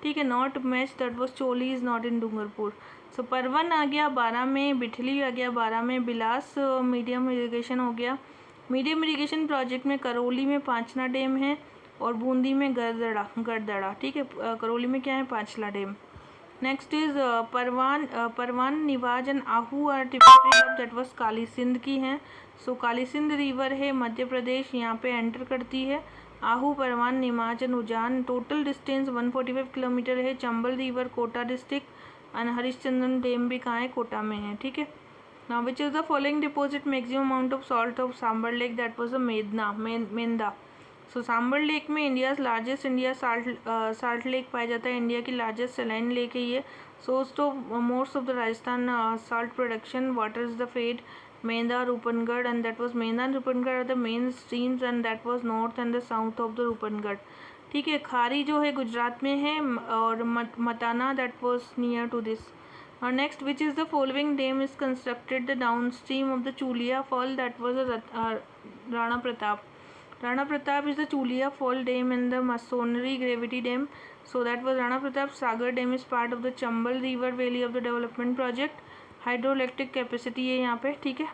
ठीक है, not match, that was Choli is not in Dungarpur. So Parwan आ गया 12 में, बिठली आ गया 12 में, बिलास मीडियम इरीगेशन हो गया। मीडियम इरीगेशन प्रोजेक्ट में करौली में पांचना डैम है और बूंदी में गरदड़ा, ठीक है। करौली में क्या है, Panchla dam. Next is Parwan Niwaj and Ahu are tributary that was Kali Sindh की हैं। सो काली सिंध रिवर है मध्य प्रदेश, यहाँ पे एंटर करती है। Ahu, Parwan, Nimaj and Ujan, total distance 145 kilometre है। Chambal river Kota district and Harishchandran dam भी कहाँ है, कोटा में है, ठीक है। Now which is the following deposit maximum amount of salt of Sambhar lake, that was a Mendha. So Sambhar lake में इंडियाज लार्जेस्ट साल्ट लेक पाया जाता है। इंडिया की लार्जेस्ट सलाइन लेक है ये। Source of most of the Rajasthan salt production. Water is the fed Menda, Roopangarh, and that was Menda and Roopangarh are the main streams and that was north and the south of the Roopangarh, ठीक है। खारी जो है गुजरात में है और Matana that was near to this. और next, which is the following dam is constructed the downstream of the Chuliya fall, that was Rana Pratap. Rana Pratap is the Chulia Fall Dam and the Masonry Gravity Dam. So that was Rana Pratap. Sagar Dam is part of the Chambal River Valley of the Development Project. Hydroelectric capacity है यहाँ पे, ठीक है।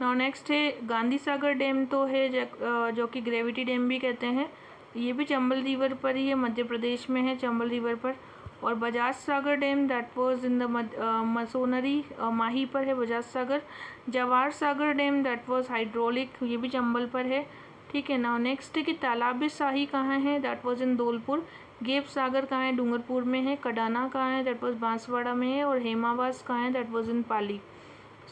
Now next है Gandhi Sagar dam, तो है जो कि ग्रेविटी डैम भी कहते हैं। ये भी चंबल रिवर पर ही है, मध्य प्रदेश में है, चंबल रिवर पर। और Bajaj Sagar dam that was in the masonry Mahi पर है Bajaj Sagar. Jawahar Sagar dam that was hydraulic, ये भी चंबल पर है, ठीक है ना। नेक्स्ट है कि तालाब शाही कहाँ है, that was in Dholpur. Gaib Sagar कहाँ है, डूंगरपुर में है। कडाना कहाँ है, दैट वाज बांसवाड़ा में है। और हेमावास कहाँ है, that was in Pali.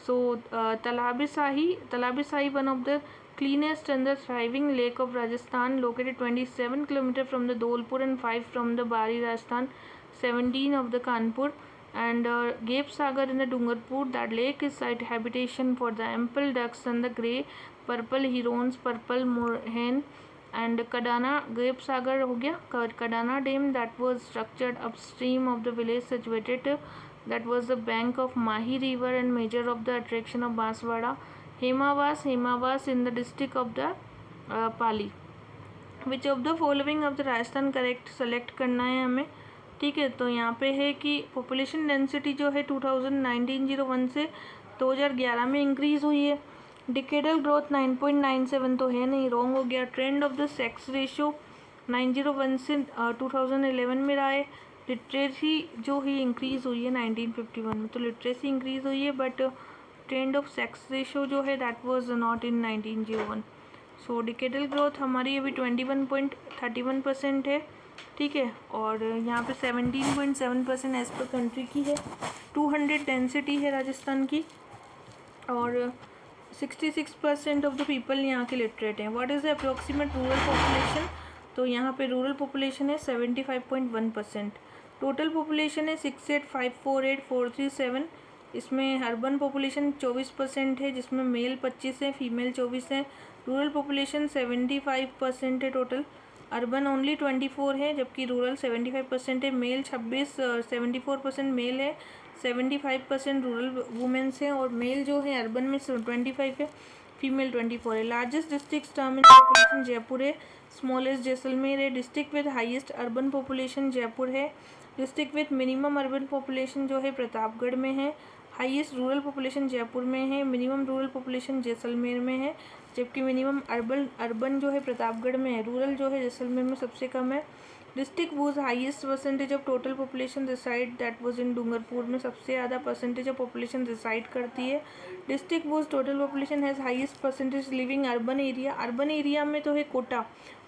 So Talab Shahi one of the cleanest and the thriving lake of Rajasthan, located 27 km from the Dholpur and 5 from the Bari Rajasthan, 17 of the Kanpur. And Gape Sagar in the Dungarpur, that lake is site habitation for the ample ducks and the grey, purple herons, purple moorhen. And Kadana, Gape Sagar हो गया। Kadana dam that was structured upstream of the village situated, that was the bank of Mahi river and major of the attraction of Banswara. Hemavas in the district of the Pali. Which of the following of the Rajasthan correct select करना है हमें, ठीक है। तो यहाँ पे है कि पॉपुलेशन डेंसिटी जो है 2019-01 से 2011 में इंक्रीज़ हुई है। डिकेडल ग्रोथ 9.97 तो है नहीं, रॉन्ग हो गया। Trend of the sex ratio 901 से 2011 में रहा है। लिटरेसी जो ही इंक्रीज़ हुई है 1951 में, तो लिटरेसी इंक्रीज़ हुई है but trend of sex ratio जो है that was not in 1901। So decadal growth हमारी अभी 21.31% है, ठीक है। और यहाँ पे 17.7% एज पर कंट्री की है। 200 डेंसिटी है राजस्थान की। और 66% ऑफ द पीपल यहाँ के लिटरेट हैं। What is the approximate rural population? तो यहाँ पे रूरल पॉपुलेशन है 75.1%। टोटल पॉपुलेशन है 68548437। इसमें अर्बन पॉपुलेशन 24% है, जिसमें मेल 25 है, फीमेल 24 है। रूरल पॉपुलेशन 75% है टोटल, अर्बन ओनली 24 है, जबकि रूरल 75% है। मेल 26 74% मेल है, 75% रूरल वुमेन्स हैं, और मेल जो है अर्बन में 25 है, फीमेल 24 है। Largest district term in population Jaipur है, स्मॉलेस्ट जैसलमेर है। District with highest urban population Jaipur है। District with minimum urban population जो है प्रतापगढ़ में है। हाईएस्ट रूरल पॉपुलेशन जयपुर में है, मिनिमम रूरल पॉपुलेशन जैसलमेर में है, जबकि मिनिमम अर्बन जो है प्रतापगढ़ में है, रूरल जो है जैसलमेर में सबसे कम है। District was highest percentage of total population reside, that was in Dungarpur में सबसे ज़्यादा परसेंटेज ऑफ पॉपुलेशन रिसाइड करती है। District was total population has highest percentage living urban area, urban area में तो है कोटा,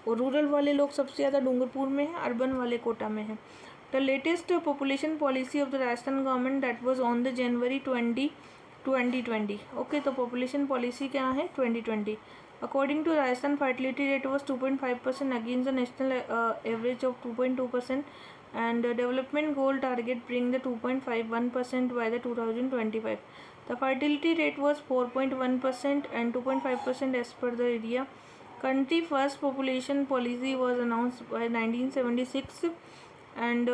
और रूरल वाले लोग सबसे ज़्यादा डूंगरपुर में है, अर्बन वाले कोटा में है। The latest population policy of the Rajasthan government that was on the January 2020। Okay, तो पॉपुलेशन पॉलिसी क्या है 2020। According to Rajasthan fertility rate was 2.5% against the national average of 2.2%, and development goal target bring the 2.51% by the 2025. The fertility rate was 4.1% and 2.5% as per the area. Country first population policy was announced by 1976, and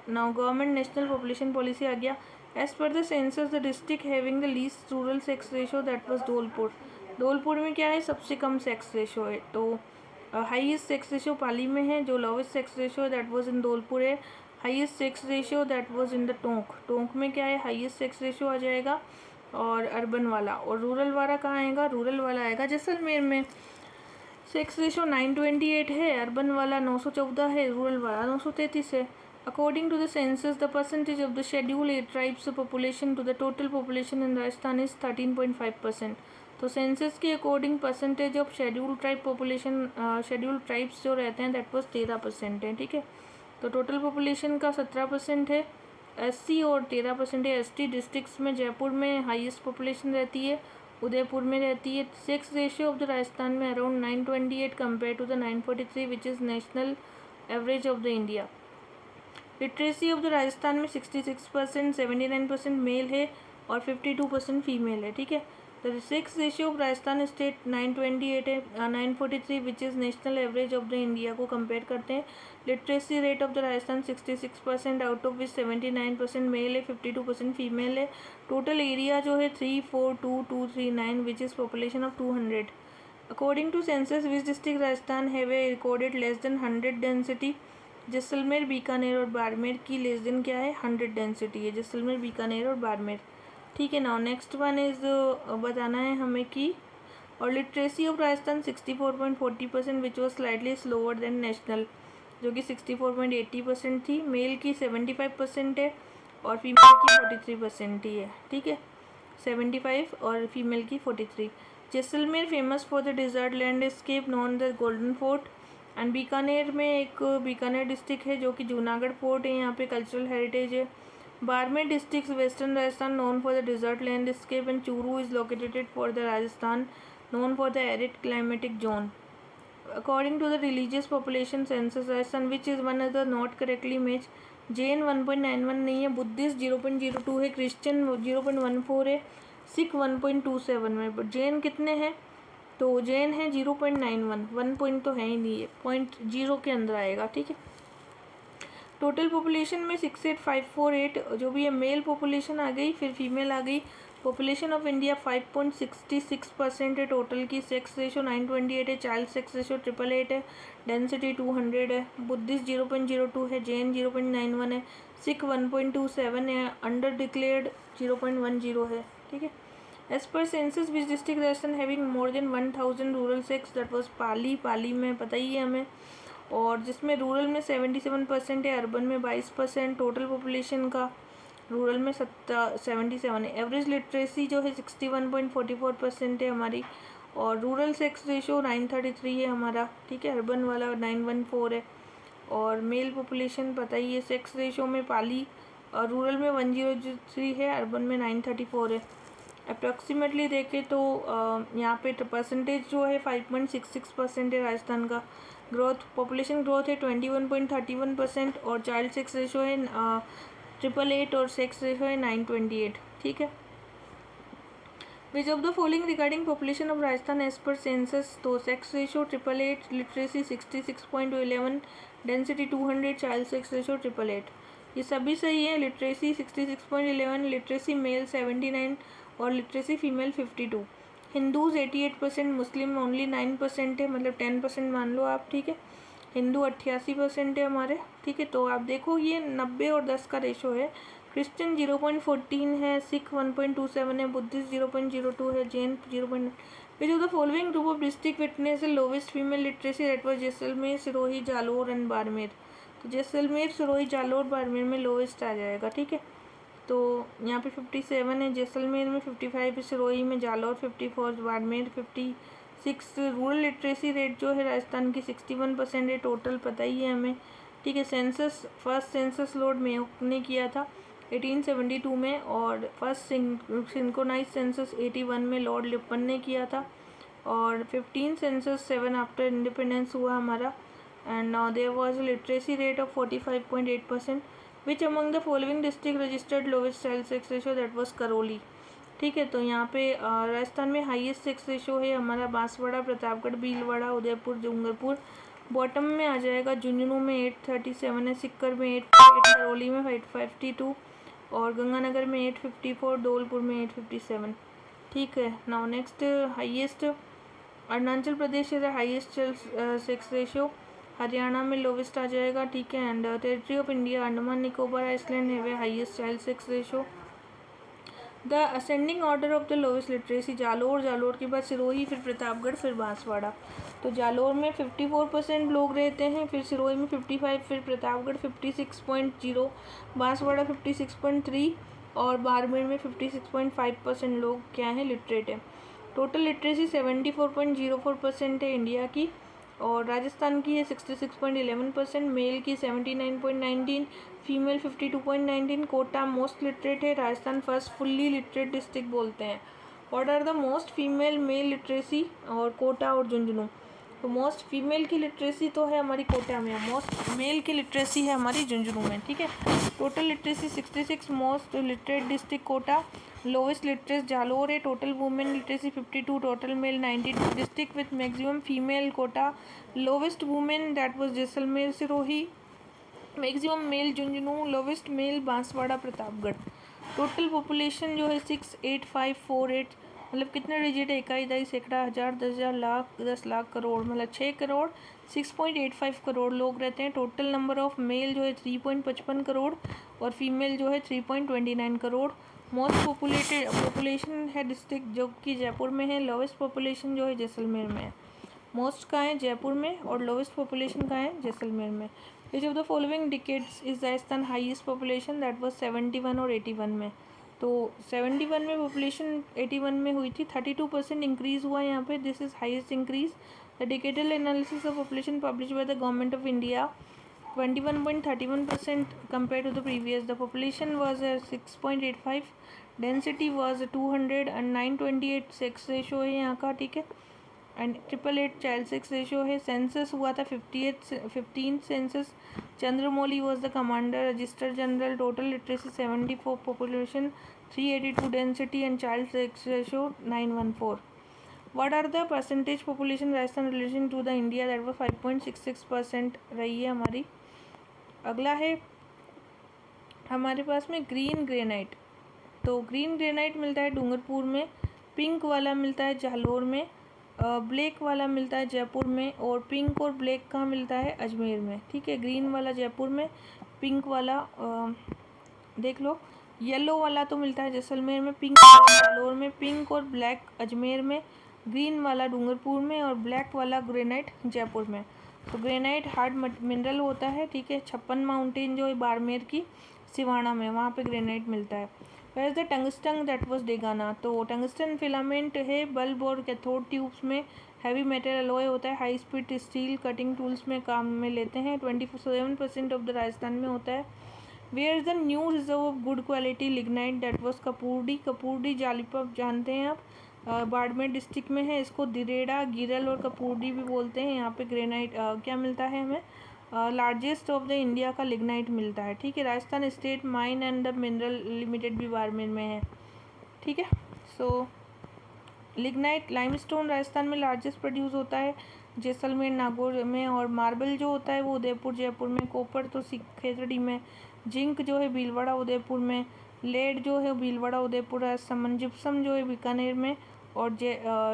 now government national population policy आ गया. As per the census, the district having the least rural sex ratio that was Dholpur. Dholpur में क्या है, सबसे कम sex ratio है, तो highest sex ratio पाली में है, जो lowest sex ratio that was in Dholpur है। Highest sex ratio that was in the Tonk में क्या है, हाईएस्ट सेक्स रेशियो आ जाएगा, और अर्बन वाला, और रूरल वाला कहाँ आएगा, रूरल वाला आएगा जैसलमेर में। सेक्स रेशियो 928 है, अर्बन वाला 914 है, रूरल वाला 933 है। According to the census, the percentage of the schedule tribes population to the total population in Rajasthan is 13.5%। तो सेंसस के according percentage of schedule tribe population, schedule tribes जो रहते हैं दैट वाज 13% है, ठीक है। तो टोटल पॉपुलेशन का 17% है एससी और 13% है एसटी। डिस्ट्रिक्ट्स में जयपुर में हाईएस्ट पॉपुलेशन रहती है, उदयपुर में रहती है। Sex ratio of the Rajasthan में around 928 compare to the 943 which is national average of the India. Literacy of the Rajasthan में 66%, 79% मेल है और 52% फीमेल है, ठीक है। The sex ratio of Rajasthan state 928 है, 943 which is national average of the India को compare करते हैं। Literacy rate of the Rajasthan 66%, out of which 79% male है, 52% फीमेल है। टोटल एरिया जो है 342239 which is population of 200। According to census which district Rajasthan have a recorded less than 100 density. Jaisalmer, Bikaner और बाड़मेर की less than क्या है 100 डेंसिटी है, जैसलमेर, बीकानेर और बाड़मेर, ठीक है ना। नेक्स्ट वन इज़ बताना है हमें कि और literacy of Rajasthan 64.40% which was slightly slower then national, जो कि 64.80% थी। मेल की 75% है और फीमेल की 43% ही है, ठीक है, 75 और फीमेल की 43। Jaisalmer famous for the dessert landscape known the golden fort, and Bikaner में एक बीकानेर डिस्ट्रिक्ट है जो कि जूनागढ़ फोर्ट है, यहाँ पे कल्चरल हेरिटेज है। Barmer district western Rajasthan known for the dessert landscape, and Churu is located for the Rajasthan known for the arid climatic zone. According to the religious population census Rajasthan, which is one of the not correctly matched, Jain 1.91 नहीं है, Buddhist 0.02 है, Christian 0.14 है, सिख 1.27 में। जैन कितने हैं, तो जैन है 0.91, 1 point तो है ही नहीं है, 0.0 के अंदर आएगा, ठीक है। टोटल पॉपुलेशन में 68548 जो भी है मेल पॉपुलेशन आ गई, फिर फीमेल आ गई। पॉपुलेशन ऑफ इंडिया 5.66% है टोटल की। सेक्स रेशो 928 है, चाइल्ड सेक्स रेशो 888 है, डेंसिटी 200 है। बुद्धिस्ट 0.02 है, जैन 0.91 है, सिख 1.27 है, अंडर डिक्लेयर्ड 0.10 है, ठीक है। As per census which district Rajasthan having more than 1000 rural sex, that was Pali में पता ही है हमें, और जिसमें रूरल में 77% है, अर्बन में 22%। टोटल पॉपुलेशन का रूरल में 77 है। एवरेज लिटरेसी जो है 61.44% है हमारी, और रूरल सेक्स रेशो 933 है हमारा, ठीक है। अर्बन वाला 914 है, और मेल पॉपुलेशन पता ही है। सेक्स रेशो में पाली और रूरल में 103 है, अर्बन में 934 है। अप्रॉक्सीमेटली देखें तो यहाँ पे परसेंटेज जो है 5.66% है राजस्थान का। ग्रोथ, पॉपुलेशन ग्रोथ है 21.31% और चाइल्ड सेक्स रेशो है 888 और सेक्स रेशो है 928। ठीक है। Which of the following regarding population of Rajasthan as per census, तो sex ratio 888, literacy 66.11, density 200, child sex ratio 888, ये सभी सही है। लिटरेसी 66.11, लिटरेसी मेल 79 और लिटरेसी फीमेल 52। हिंदूज 88%, मुस्लिम ओनली 9% है, मतलब 10% मान लो आप। ठीक है। हिंदू 88% है हमारे। ठीक है। तो आप देखो ये 90 और 10 का रेशो है। क्रिश्चियन 0.14 है, सिख 1.27 है, बुद्धिस्ट 0.02 है, जैन 0. विच of the following group of district witness lowest female literacy, that was Jaisalmer, Sirohi, Jalore and Barmer. तो जैसलमेर, सिरोही, जालोर, बाड़मेर में लोवेस्ट आ जाएगा। ठीक है। तो यहाँ पे 57 है, जैसलमेर में 55 है, सिरोही में, Jalore 54, Barmer 56। Rural literacy rate जो है राजस्थान की 61% है, टोटल पता ही है हमें। ठीक है। Census, first census Lord Mayo ने किया था 1872 में, और फर्स्ट सिंक्रोनाइज सेंसस 81 में लॉर्ड लिपन ने किया था, और 15 सेंसस 7 आफ्टर इंडिपेंडेंस हुआ हमारा। And there was a literacy rate of 45.8%। Which among the following district registered lowest child sex ratio, that was Karauli. ठीक है। तो यहाँ पे राजस्थान में हाईएस्ट सेक्स रेशो है हमारा बांसवाड़ा, प्रतापगढ़, भीलवाड़ा, उदयपुर, डूंगरपुर। बॉटम में आ जाएगा झुंझुनू में 837 है, सिक्कर में 858, करौली में 852 और गंगानगर में 854, धौलपुर में 857। ठीक है। Now next, highest Arunachal Pradesh है the highest sex ratio, Haryana में लोवेस्ट आ जाएगा। ठीक है। And territory of India, Andaman Nicobar island है वे highest child sex ratio. The ascending order of the lowest literacy, Jalore, Jalore के बाद सिरोही, फिर प्रतापगढ़, फिर बांसवाड़ा। तो जालोर में 54% लोग रहते हैं, फिर सिरोही में 55, फिर प्रतापगढ़ 56.0, बांसवाड़ा 56.3 और बाड़मेर में 56.5% लोग क्या हैं, लिटरेट है। टोटल लिटरेसी 74.04% है इंडिया की, और राजस्थान की है 66.11%, मेल की 79.19, फीमेल 52.19। कोटा मोस्ट लिटरेट है, Rajasthan first fully literate district बोलते हैं। What are the most female male literacy, और कोटा और झुंझुनू। तो मोस्ट फीमेल की लिटरेसी तो है हमारी कोटा में, मोस्ट मेल की लिटरेसी है हमारी झुंझुनू में। ठीक है। Total literacy 66, most literate district Kota, lowest literacy Jalore है, total women literacy 52, total male 92, district with maximum female Kota, lowest women that was Jaisalmer, Sirohi, maximum male Jhunjhunu, lowest male Banswara, Pratapgarh. Total population जो है 68548, मतलब कितने डिजिट है, इकाई, दई, सैकड़ा, हज़ार, 10,000, लाख, 10 लाख, करोड़, मतलब 6 करोड़ 6.85 करोड़ लोग रहते हैं। टोटल नंबर ऑफ मेल जो है 3.55 करोड़ और फीमेल जो है 3.29 करोड़। मोस्ट पॉपुलेशन है डिस्ट्रिक्ट जो कि जयपुर में है, लोवेस्ट पॉपुलेशन जो है जैसलमेर में है। मोस्ट कहाँ है, जयपुर में, और लोवेस्ट पॉपुलेशन कहाँ है, जैसलमेर में। विच of the following decades is Rajasthan highest population, that was 71 और 81 में। तो 71 में पॉपुलेशन 81 में हुई थी, 32% इंक्रीज़ हुआ यहाँ पे, this is highest increase. The decadal analysis of population publish by the government of India, 21.31% compared to the previous. The population was 6.85, density was 200 and 928 sex ratio है यहाँ का। ठीक है। एंड 888 चाइल्ड सेक्स रेशो है। Census हुआ था 15 census. Chandramouli was the commander, register general. Total literacy 74, population 382, density and child sex ratio 914। What are the percentage population Rajasthan relation to the India, that was 5.66% रही है हमारी। अगला है हमारे पास में ग्रीन ग्रेनाइट। तो ग्रीन ग्रेनाइट मिलता है डूंगरपुर में, पिंक वाला मिलता है जालोर में, ब्लैक वाला मिलता है जयपुर में, और पिंक और ब्लैक का मिलता है अजमेर में। ठीक है। ग्रीन वाला जयपुर में, पिंक वाला देख लो, येलो वाला तो मिलता है जैसलमेर में, पिंक वाला जालोर में, पिंक और ब्लैक अजमेर में, ग्रीन वाला डूंगरपुर में, और ब्लैक वाला ग्रेनाइट जयपुर में। तो ग्रेनाइट हार्ड मिनरल होता है। ठीक है। 56 माउंटेन जो है बाड़मेर की सिवाना में, वहाँ पे ग्रेनाइट मिलता है। Where is the tungsten, that was Degana. तो टंगस्टन फिलामेंट है बल्ब और कैथोड ट्यूब्स में, हैवी मेटल अलॉय होता है, high speed steel cutting tools में काम में लेते हैं। 27% ऑफ द राजस्थान में होता है। Where is the new reserve of good quality lignite that was Kapurdi. Kapurdi Jalipa जानते हैं आप, बाड़मेर डिस्ट्रिक्ट में है। इसको दिरेड़ा, गिरल और कपूरडी भी बोलते हैं। यहाँ पे ग्रेनाइट क्या मिलता है हमें, लार्जेस्ट ऑफ द इंडिया का लिग्नाइट मिलता है। ठीक है, Rajasthan state mine and the mineral limited भी बाड़मेर में है। ठीक है, सो लिग्नाइट लाइमस्टोन राजस्थान में लार्जेस्ट प्रोड्यूस होता है, जैसलमेर नागौर में। और मार्बल जो होता है वो उदयपुर जयपुर में। कॉपर तो खेतड़ी में। जिंक जो है भीलवाड़ा उदयपुर में। लेड जो है भीलवाड़ा उदयपुर राजसमंद। जिप्सम जो है बीकानेर में और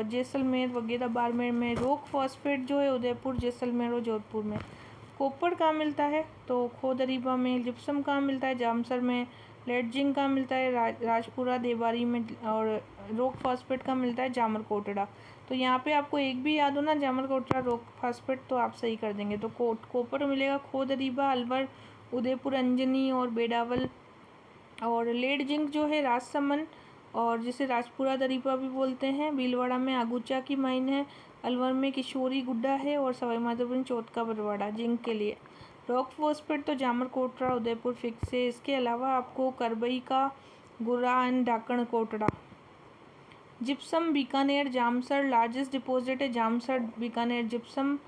जैसलमेर वगैरह बाड़मेर में। रॉक फॉस्फेट जो है उदयपुर जैसलमेर और जोधपुर में। कॉपर कहाँ मिलता है तो खोदरीबा में। जिप्सम कहाँ मिलता है जामसर में। लेड जिंक कहाँ मिलता है राजपुरा देवारी में। और रॉक फॉस्फेट का मिलता है जामर कोटड़ा। तो यहाँ पे आपको एक भी याद हो ना, जामर कोटड़ा रॉक फॉस्फेट, तो आप सही कर देंगे। तो कॉपर मिलेगा खोदरीबा, अलवर, उदयपुर, अंजनी और बेडावल। और लेड जिंक जो है राजसमंद और जिसे राजपुरा दरीपा भी बोलते हैं। भीलवाड़ा में आगुचा की माइन है। अलवर में किशोरी गुड्डा है और सवाई माधोपुर में चौथ का बरवाड़ा जिंक के लिए। रॉक फॉस्फेट तो जामर कोटड़ा उदयपुर फिक्स है। इसके अलावा आपको करबई का Gura and Dakan Kotra. Gypsum Bikaner Jamsar largest deposit है। जामसर बीकानेर जिप्सम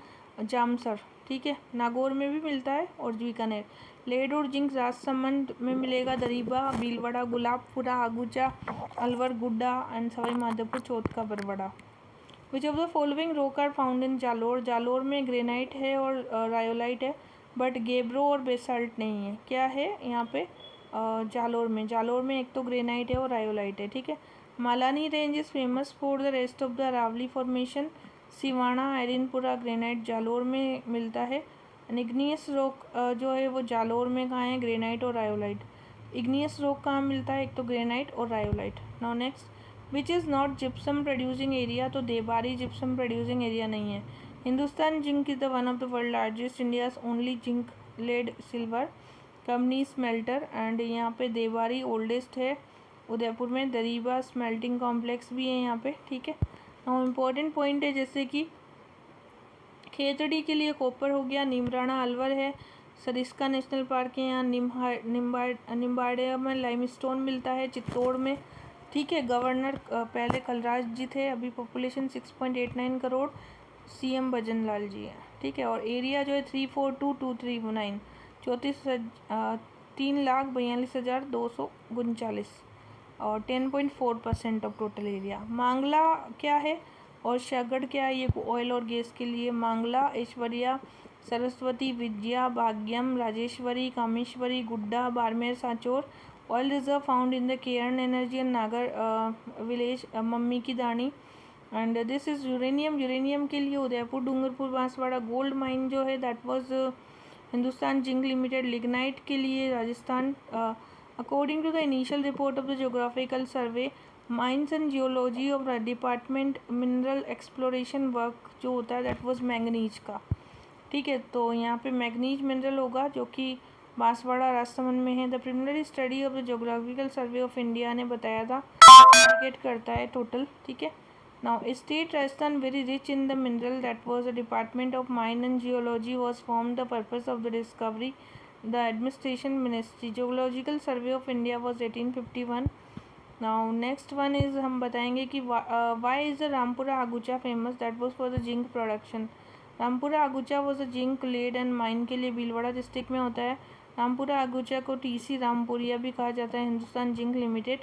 जामसर। ठीक है, नागौर में भी मिलता है और बीकानेर। लेड और जिंक राजसमंद में मिलेगा दरीबा, भीलवाड़ा, गुलाबपुरा, आगुचा, अलवर, गुड्डा and Sawai Madhopur Chauth Ka Barwara. Which of the following rock are found in Jalore. Jalore में ग्रेनाइट है और रायोलाइट है, बट गेब्रो और बेसाल्ट नहीं है। क्या है यहाँ पे जालोर में? जालोर में एक तो ग्रेनाइट है और रायोलाइट है। ठीक है, Malani range is famous for the rest of the Aravalli formation. Siwana, Erinpura granite Jalore में मिलता है। इग्नियस रॉक जो है वो जालोर में कहाँ है? ग्रेनाइट और रायोलाइट। इग्नियस रॉक कहाँ मिलता है? एक तो ग्रेनाइट और rhyolite. Now next, which is not gypsum producing area. तो देबारी जिप्सम प्रोड्यूसिंग एरिया नहीं है। Hindustan zinc is the one of the world largest India's only zinc lead silver company smelter. And यहाँ पे देबारी ओल्डेस्ट है उदयपुर में। दरीबा स्मेल्टिंग कॉम्प्लेक्स भी है यहाँ पे। ठीक है, नाउ इम्पोर्टेंट पॉइंट है जैसे कि खेतड़ी के लिए कॉपर हो गया। नीमराणा अलवर है। सरिस्का नेशनल पार्क है यहाँ। निम्बाड़िया में लाइमस्टोन मिलता है, चित्तौड़ में। ठीक है, गवर्नर पहले कलराज जी थे, अभी पॉपुलेशन 6.89 करोड़, सीएम भजन लाल जी है। ठीक है, और एरिया जो है 342,239 3,42,239 और 10.4% ऑफ टोटल एरिया। मांगला क्या है और शगड़ क्या है? ये ऑयल और गैस के लिए। मांगला Aishwarya, Saraswati, Vijaya, Bhagyam, Rajeshwari, Kameshwari, Guda, Barmer, Sanchore. Oil reserve found in the Cairn energy and Nagar village मम्मी की दानी। And this is uranium. Uranium के लिए उदयपुर, डूंगरपुर, बांसवाड़ा। गोल्ड माइन जो है that was Hindustan zinc limited. Lignite के लिए Rajasthan. According to the initial report of the geographical survey mines and geology of department mineral exploration work जो होता है दैट वाज मैंगनीज का। ठीक है, तो यहाँ पे मैग्नीज मिनरल होगा जो कि बांसवाड़ा राजसमंद में है। The preliminary study of the geographical survey of India ने बताया था, इंडिकेट करता है टोटल। ठीक है, now state Rajasthan very rich in the mineral that was the department of mine and geology was form the purpose of the discovery the administration ministry. Geographical survey of India was 1851। Now next one is हम बताएंगे कि why is the Rampura Agucha famous that was for the zinc production. Rampura Agucha was a zinc lead and mine के लिए Bhilwara district में होता है। रामपुरा आगुचा को TC Rampuria भी कहा जाता है, Hindustan zinc limited,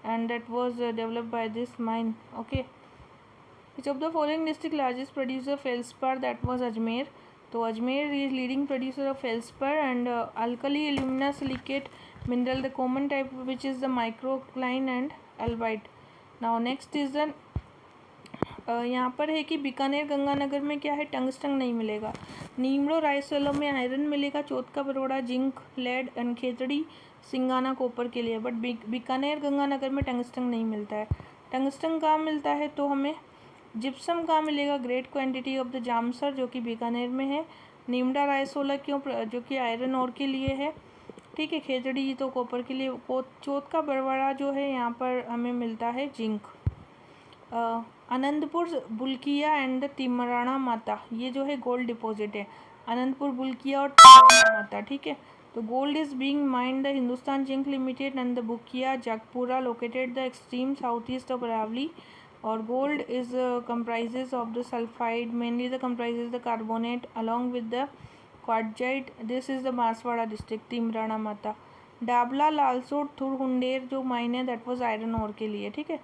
and that was developed by this mine. Okay, which of the following district largest producer feldspar that was Ajmer. तो Ajmer is leading producer of feldspar and alkali alumina silicate mineral the common type which is the microcline and albite. Now next is the यहाँ पर है कि बीकानेर गंगानगर में क्या है? Tungsten नहीं मिलेगा। नीमड़ो रायसोलो में आयरन मिलेगा। Chauth Ka Barora zinc lead and Khetri Singhana copper के लिए। बट बीकानेर गंगानगर में टंगस्टन नहीं मिलता है। टंगस्टन कहाँ मिलता है? तो हमें जिप्सम कहाँ मिलेगा? Great quantity of the Jamsar जो कि बीकानेर में है। नीमड़ा रायसोला क्यों? जो कि आयरन और के लिए है। ठीक है, खेतड़ी तो कॉपर के लिए। चौथ का बरवाड़ा जो है यहाँ पर हमें मिलता है जिंक। आनंदपुर बुल्किया एंड तिमराना माता, ये जो है गोल्ड डिपॉजिट है। आनंदपुर बुल्किया और तिमराना माता। ठीक है, तो gold is being mined the Hindustan zinc limited and the Bhukia Jagpura located the extreme south east of Aravalli. और gold is comprises of the sulfide, mainly the comprises the carbonate along with the quartzite. This is the Banswara district, Timrana Mata. Dabla, Lalsot, थुरहुंडेर जो mine है that was iron ore के लिए. ठीक है,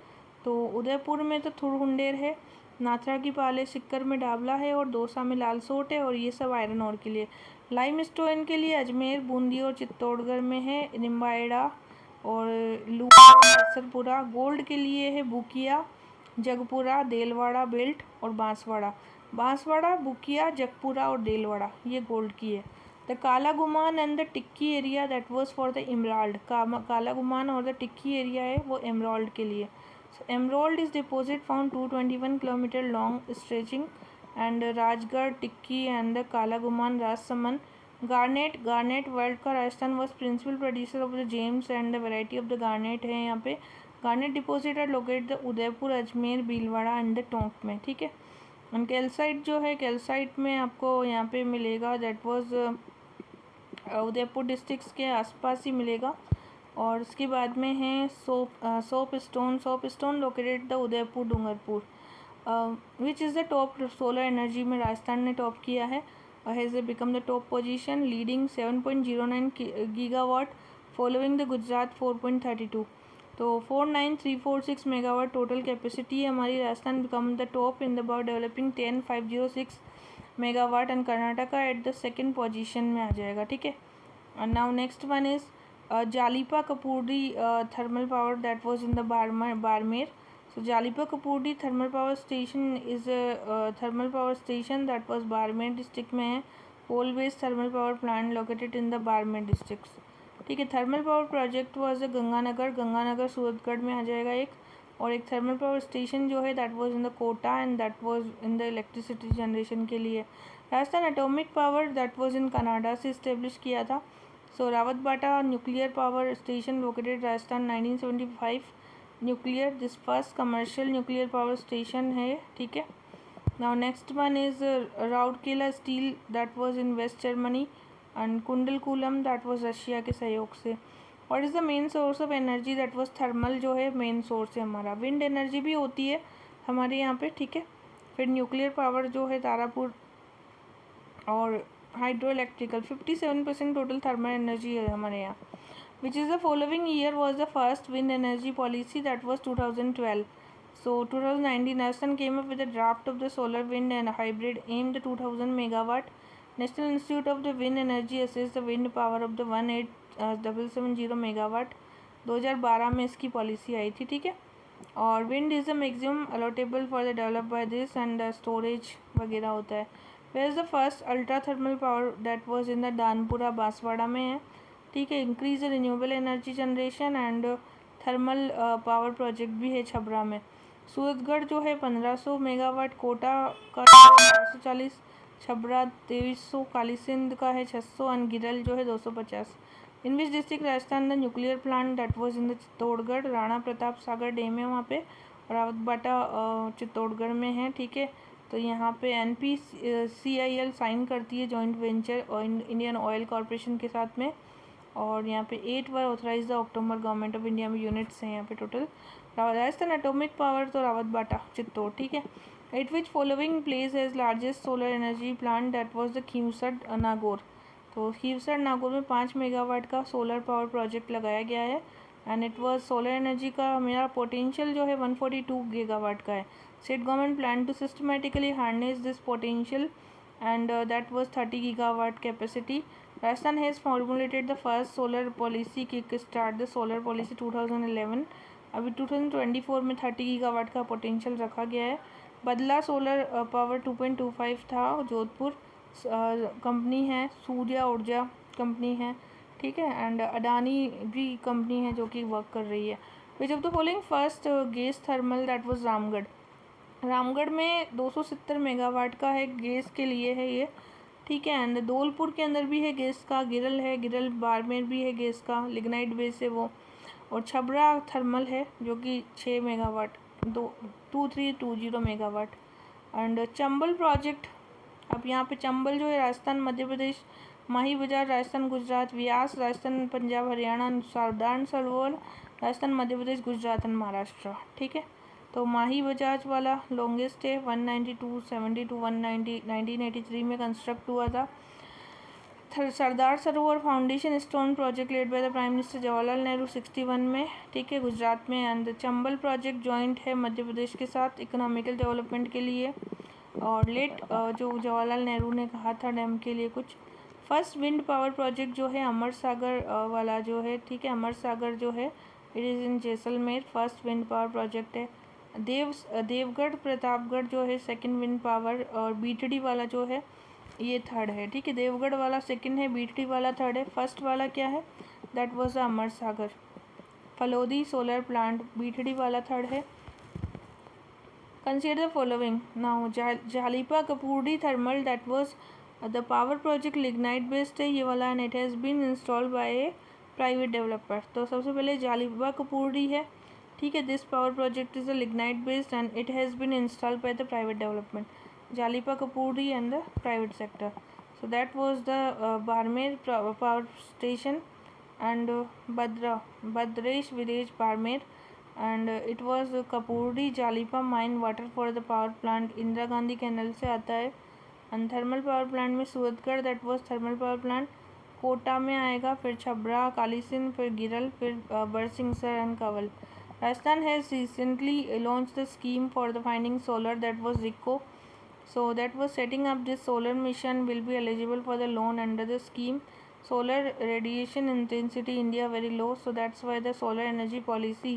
तो उदयपुर में तो थुरहुंडेर है, नाथरा की पाले सिक्कर में डाबला है और दौसा में लालसोट है और ये सब आयरन ओर के लिए. लाइम स्टोन के लिए अजमेर, बूंदी और चित्तौड़गढ़ में है निम्बाएड़ा और लूसरपुरा. गोल्ड के लिए है बुकिया, जगपुरा, देलवाड़ा बेल्ट और बांसवाड़ा. बांसवाड़ा, बुकिया, जगपुरा और देलवाड़ा ये गोल्ड की है. The Kala Guman and the Tikki area that was for the emerald. Kala Guman और द टिक्की एरिया है वो एमराल्ड के लिए. Emerald is deposit found 221 kilometre long stretching and Rajgarh, Tikki and the Kala Guman, Rajsamand. Garnet world का Rajasthan was principal producer of the gems and the variety of the garnet है यहाँ पे. Garnet deposit are located the Udaipur, Ajmer, Bhilwara and the Tonk में. ठीक है, and calcite जो है calcite में आपको यहाँ पे मिलेगा दैट वाज उदयपुर डिस्ट्रिक्ट के आसपास ही मिलेगा. और उसके बाद में है soap stone located the Udaipur, Dungarpur. Which is the top solar energy में राजस्थान ने टॉप किया है. Has become the top position leading 7.09 gigawatt following the Gujarat 4.32. तो 49346 मेगावाट टोटल कैपेसिटी है हमारी. Rajasthan become the top in the about developing 10506 megawatt and Karnataka at the second position में आ जाएगा. ठीक है, and now next one is Jalipa Kapurdi thermal power that was in the Barmer. So Jalipa Kapurdi thermal power station is a thermal power station that was Barmer district में है. coal based thermal power plant located in the Barmer districts. ठीक है, thermal power project was Ganganagar Suratgarh में आ जाएगा एक. और एक थर्मल पावर स्टेशन जो है that was in the Kota and that was in the electricity generation के लिए. Rajasthan atomic power that was in Canada से इस्टेब्लिश किया था. So Rawatbhata nuclear power station located Rajasthan 1975 nuclear. This first commercial nuclear power station है. ठीक है, now next one is Rourkela steel that was in west Germany and Kudankulam that was Russia के सहयोग से. What is the main source of energy that was thermal जो है main source है हमारा. विंड एनर्जी भी होती है हमारे यहाँ पे. ठीक है, फिर न्यूक्लियर पावर जो है तारापुर और hydro electrical 57% total thermal energy है हमारे यहाँ. विच is the following year was the first wind energy policy that was 2012. So 2019 Rajasthan came up with a draft of the solar wind and hybrid aimed at 2000 megawatt. National Institute of the Wind Energy assessed the wind power of the 18770 megawatt. 2012 में इसकी policy आई थी. ठीक है, और wind is the maximum allotable for the develop by this and storage वगैरह होता है. Where is the first ultra thermal power that was in the Danpura Banswara में है. ठीक है, increase renewable energy generation and thermal power project भी है छबरा में. सूरतगढ़ जो है 1500 मेगावाट, कोटा का 440, छबरा 2300, कालीसिंध का है 600 एंड गिरल जो है 250. In which district Rajasthan the nuclear plant that was in the Chittorgarh. Rana Pratap Sagar dam है वहाँ पे और रावतबाटा चित्तौड़गढ़ में है. ठीक है, तो यहाँ पे NPCIL साइन करती है joint venture Indian oil corporation के साथ में. और यहाँ पे 8 बार authorise the October government of India में यूनिट्स हैं यहाँ पे टोटल. राजस्थान एटॉमिक पावर तो रावतबाटा चित्तौड़. ठीक है, at which following place as largest solar energy plant that was the Khivsar Nagaur. तो खीवसर नागौर में 5 मेगावाट का सोलर पावर प्रोजेक्ट लगाया गया है and it was solar energy का मेरा पोटेंशियल जो है 142 गीगावाट का है. State government plan to systematically harness this potential and that was 30 gigawatt capacity. Rajasthan has formulated the first solar policy kickstart the solar policy 2011. अभी 2024 में 30 gigawatt का potential रखा गया है. बदला सोलर पावर 2.25 था, जोधपुर कंपनी है, सूर्या ऊर्जा कंपनी है. ठीक है, एंड अडानी भी कंपनी है जो कि वर्क कर रही है. Which of the following first gas thermal that was Ramgarh. Ramgarh में 270 मेगावाट का है, गैस के लिए है ये. ठीक है, एंड धौलपुर के अंदर भी है गैस का. गिरल है, गिरल बाड़मेर भी है गैस का, लिग्नाइट बेस है वो. और छबरा थर्मल है जो कि 6 megawatt 2320 megawatt. And Chambal project, अब यहाँ पे चंबल जो है राजस्थान मध्य प्रदेश माही बजाज राजस्थान गुजरात, व्यास राजस्थान पंजाब हरियाणा, सरदार सरोवर राजस्थान मध्य प्रदेश गुजरात एंड महाराष्ट्र। ठीक है, तो माही बजाज वाला लॉन्गेस्ट है 192 72 190 1983 में कंस्ट्रक्ट हुआ था। Sardar Sarovar foundation stone project led by the prime minister Jawaharlal Nehru 61 में, ठीक है, गुजरात में। एंड चंबल प्रोजेक्ट जॉइंट है मध्य प्रदेश के साथ इकोनॉमिकल डेवलपमेंट के लिए। और लेट जो जवाहरलाल नेहरू ने कहा था डैम के लिए कुछ। फर्स्ट विंड पावर प्रोजेक्ट जो है अमर सागर वाला जो है, ठीक है, अमर सागर जो है it is in Jaisalmer, first wind power project है। देवगढ़ प्रतापगढ़ जो है सेकंड विंड पावर, और बीटड़ी वाला जो है ये थर्ड है। ठीक है, देवगढ़ वाला सेकंड है, बीटड़ी वाला थर्ड है। फर्स्ट वाला क्या है, that was Amar Sagar. Phalodi solar plant, Bithri वाला थर्ड है। Consider the following. Now, Jalipa Kapurdi Thermal, that was the power project lignite based है ये वाला, and it has been installed by a private developer. तो सबसे पहले जालिपा कपूर्डी है, ठीक है, this power project is a lignite based and it has been installed by the private development. Jalipa Kapurdi and the private sector. So that was the Barmer power station and Badresh village Barmer. And it was Kapurdi Jalipa mine water for the power plant Indira Gandhi canal से आता है। And thermal power plant में Suratgarh, that was thermal power plant Kota में आएगा, फिर छबरा, कालीसिंध, फिर गिरल, फिर Barsingsar and Kanwal. Rajasthan has recently launch the scheme for the finding solar, that was RIICO. So that was setting up this solar mission will be eligible for the loan under the scheme. Solar radiation intensity India very low, so that's why the solar energy policy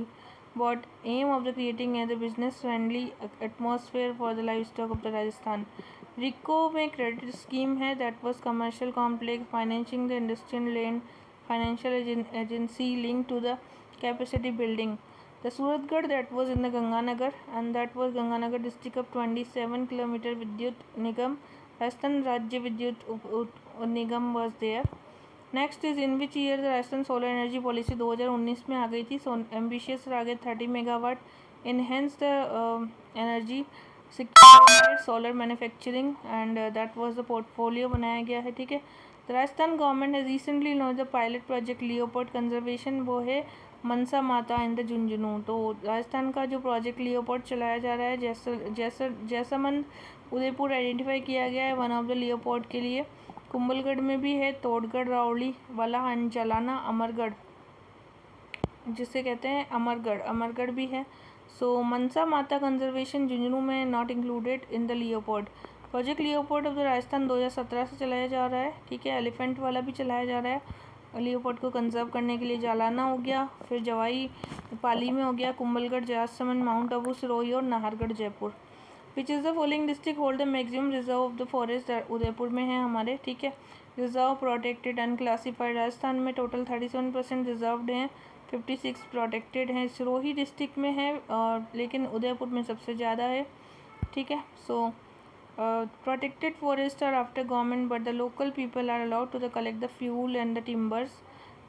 what aim of the creating a the business friendly atmosphere for the livestock of the Rajasthan. RICO में credit scheme है, that was commercial complex financing the industrial land financial agency linked to the capacity building. The Suratgarh, that was in the Ganganagar, and that was Ganganagar district of 27 kilometer Vidyut Nigam, Rajasthan Rajya Vidyut Nigam was there. Next is in which year the Rajasthan solar energy policy 2019 में आ गई थी. So ambitious target 30 megawatt, enhance the energy security solar manufacturing, and that was the portfolio बनाया गया है. ठीक है, the Rajasthan government has recently launched the pilot project leopard conservation, वो है मनसा माता इन द झुंझुनू. तो राजस्थान का जो प्रोजेक्ट लियोपोर्ड चलाया जा रहा है, जैसलमेर उदयपुर आइडेंटिफाई किया गया है वन ऑफ द लियोपोर्ड के लिए. कुंभलगढ़ में भी है, तोड़गढ़ रावली वाला, अंजलाना, अमरगढ़ जिसे कहते हैं अमरगढ़ भी है. सो मनसा माता कंजर्वेशन झुंझुनू में not included in the leopard. Project leopard of the Rajasthan 2017 से चलाया जा रहा है. ठीक है, एलिफेंट वाला भी चलाया जा रहा है लियोपोर्ड को कंजर्व करने के लिए. जालाना हो गया, फिर जवाई पाली में हो गया, कुंभलगढ़, जासमंद, माउंट आबू, सिरोही और नाहरगढ़ जयपुर. विच is the following district hold the maximum reserve of the forest, Udaipur में है हमारे. ठीक है, रिजर्व प्रोटेक्टेड अनक्लासीफाइड राजस्थान में टोटल 37% रिजर्व्ड हैं, 56 प्रोटेक्टेड हैं. सिरोही डिस्ट्रिक्ट में है और लेकिन उदयपुर में सबसे ज़्यादा है. ठीक है, सो protected forests are after government but the local people are allowed to collect the fuel and the timbers.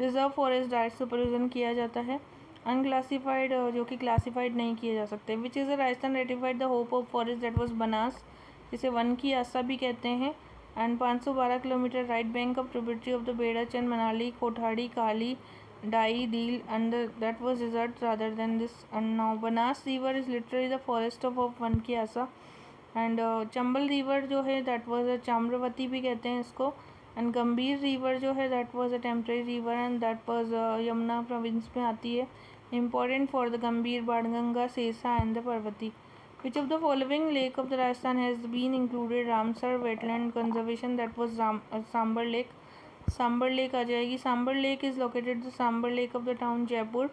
Reserve forest direct supervision किया जाता है. अनक्लासीफाइड जो कि क्लासीफाइड नहीं किए जा सकते. Which is the Rajasthan ratified the hope of forest, that was Banas, जिसे वन की आशा भी कहते हैं. And 512 kilometre right bank of tributary of the बेड़ाचंद, Menali, Kothari, Kali, Dai, Dheel and that was reserve rather than this. And now Banas river is literally the forest of वन की आशा. एंड चंबल रिवर जो है दैट वाज अ चाम्रवती भी कहते हैं इसको. एंड गंभीर रिवर जो है that was a temporary river and that was Yamuna province में आती है. इम्पॉर्टेंट फॉर द गंभीर, बाणगंगा, सेसा and the Parvati. Which of the following lake of the Rajasthan has been included Ramsar wetland conservation, that was Sambhar lake. Sambhar lake आ जाएगी. Sambhar lake is located the Sambhar lake of the town Jaipur.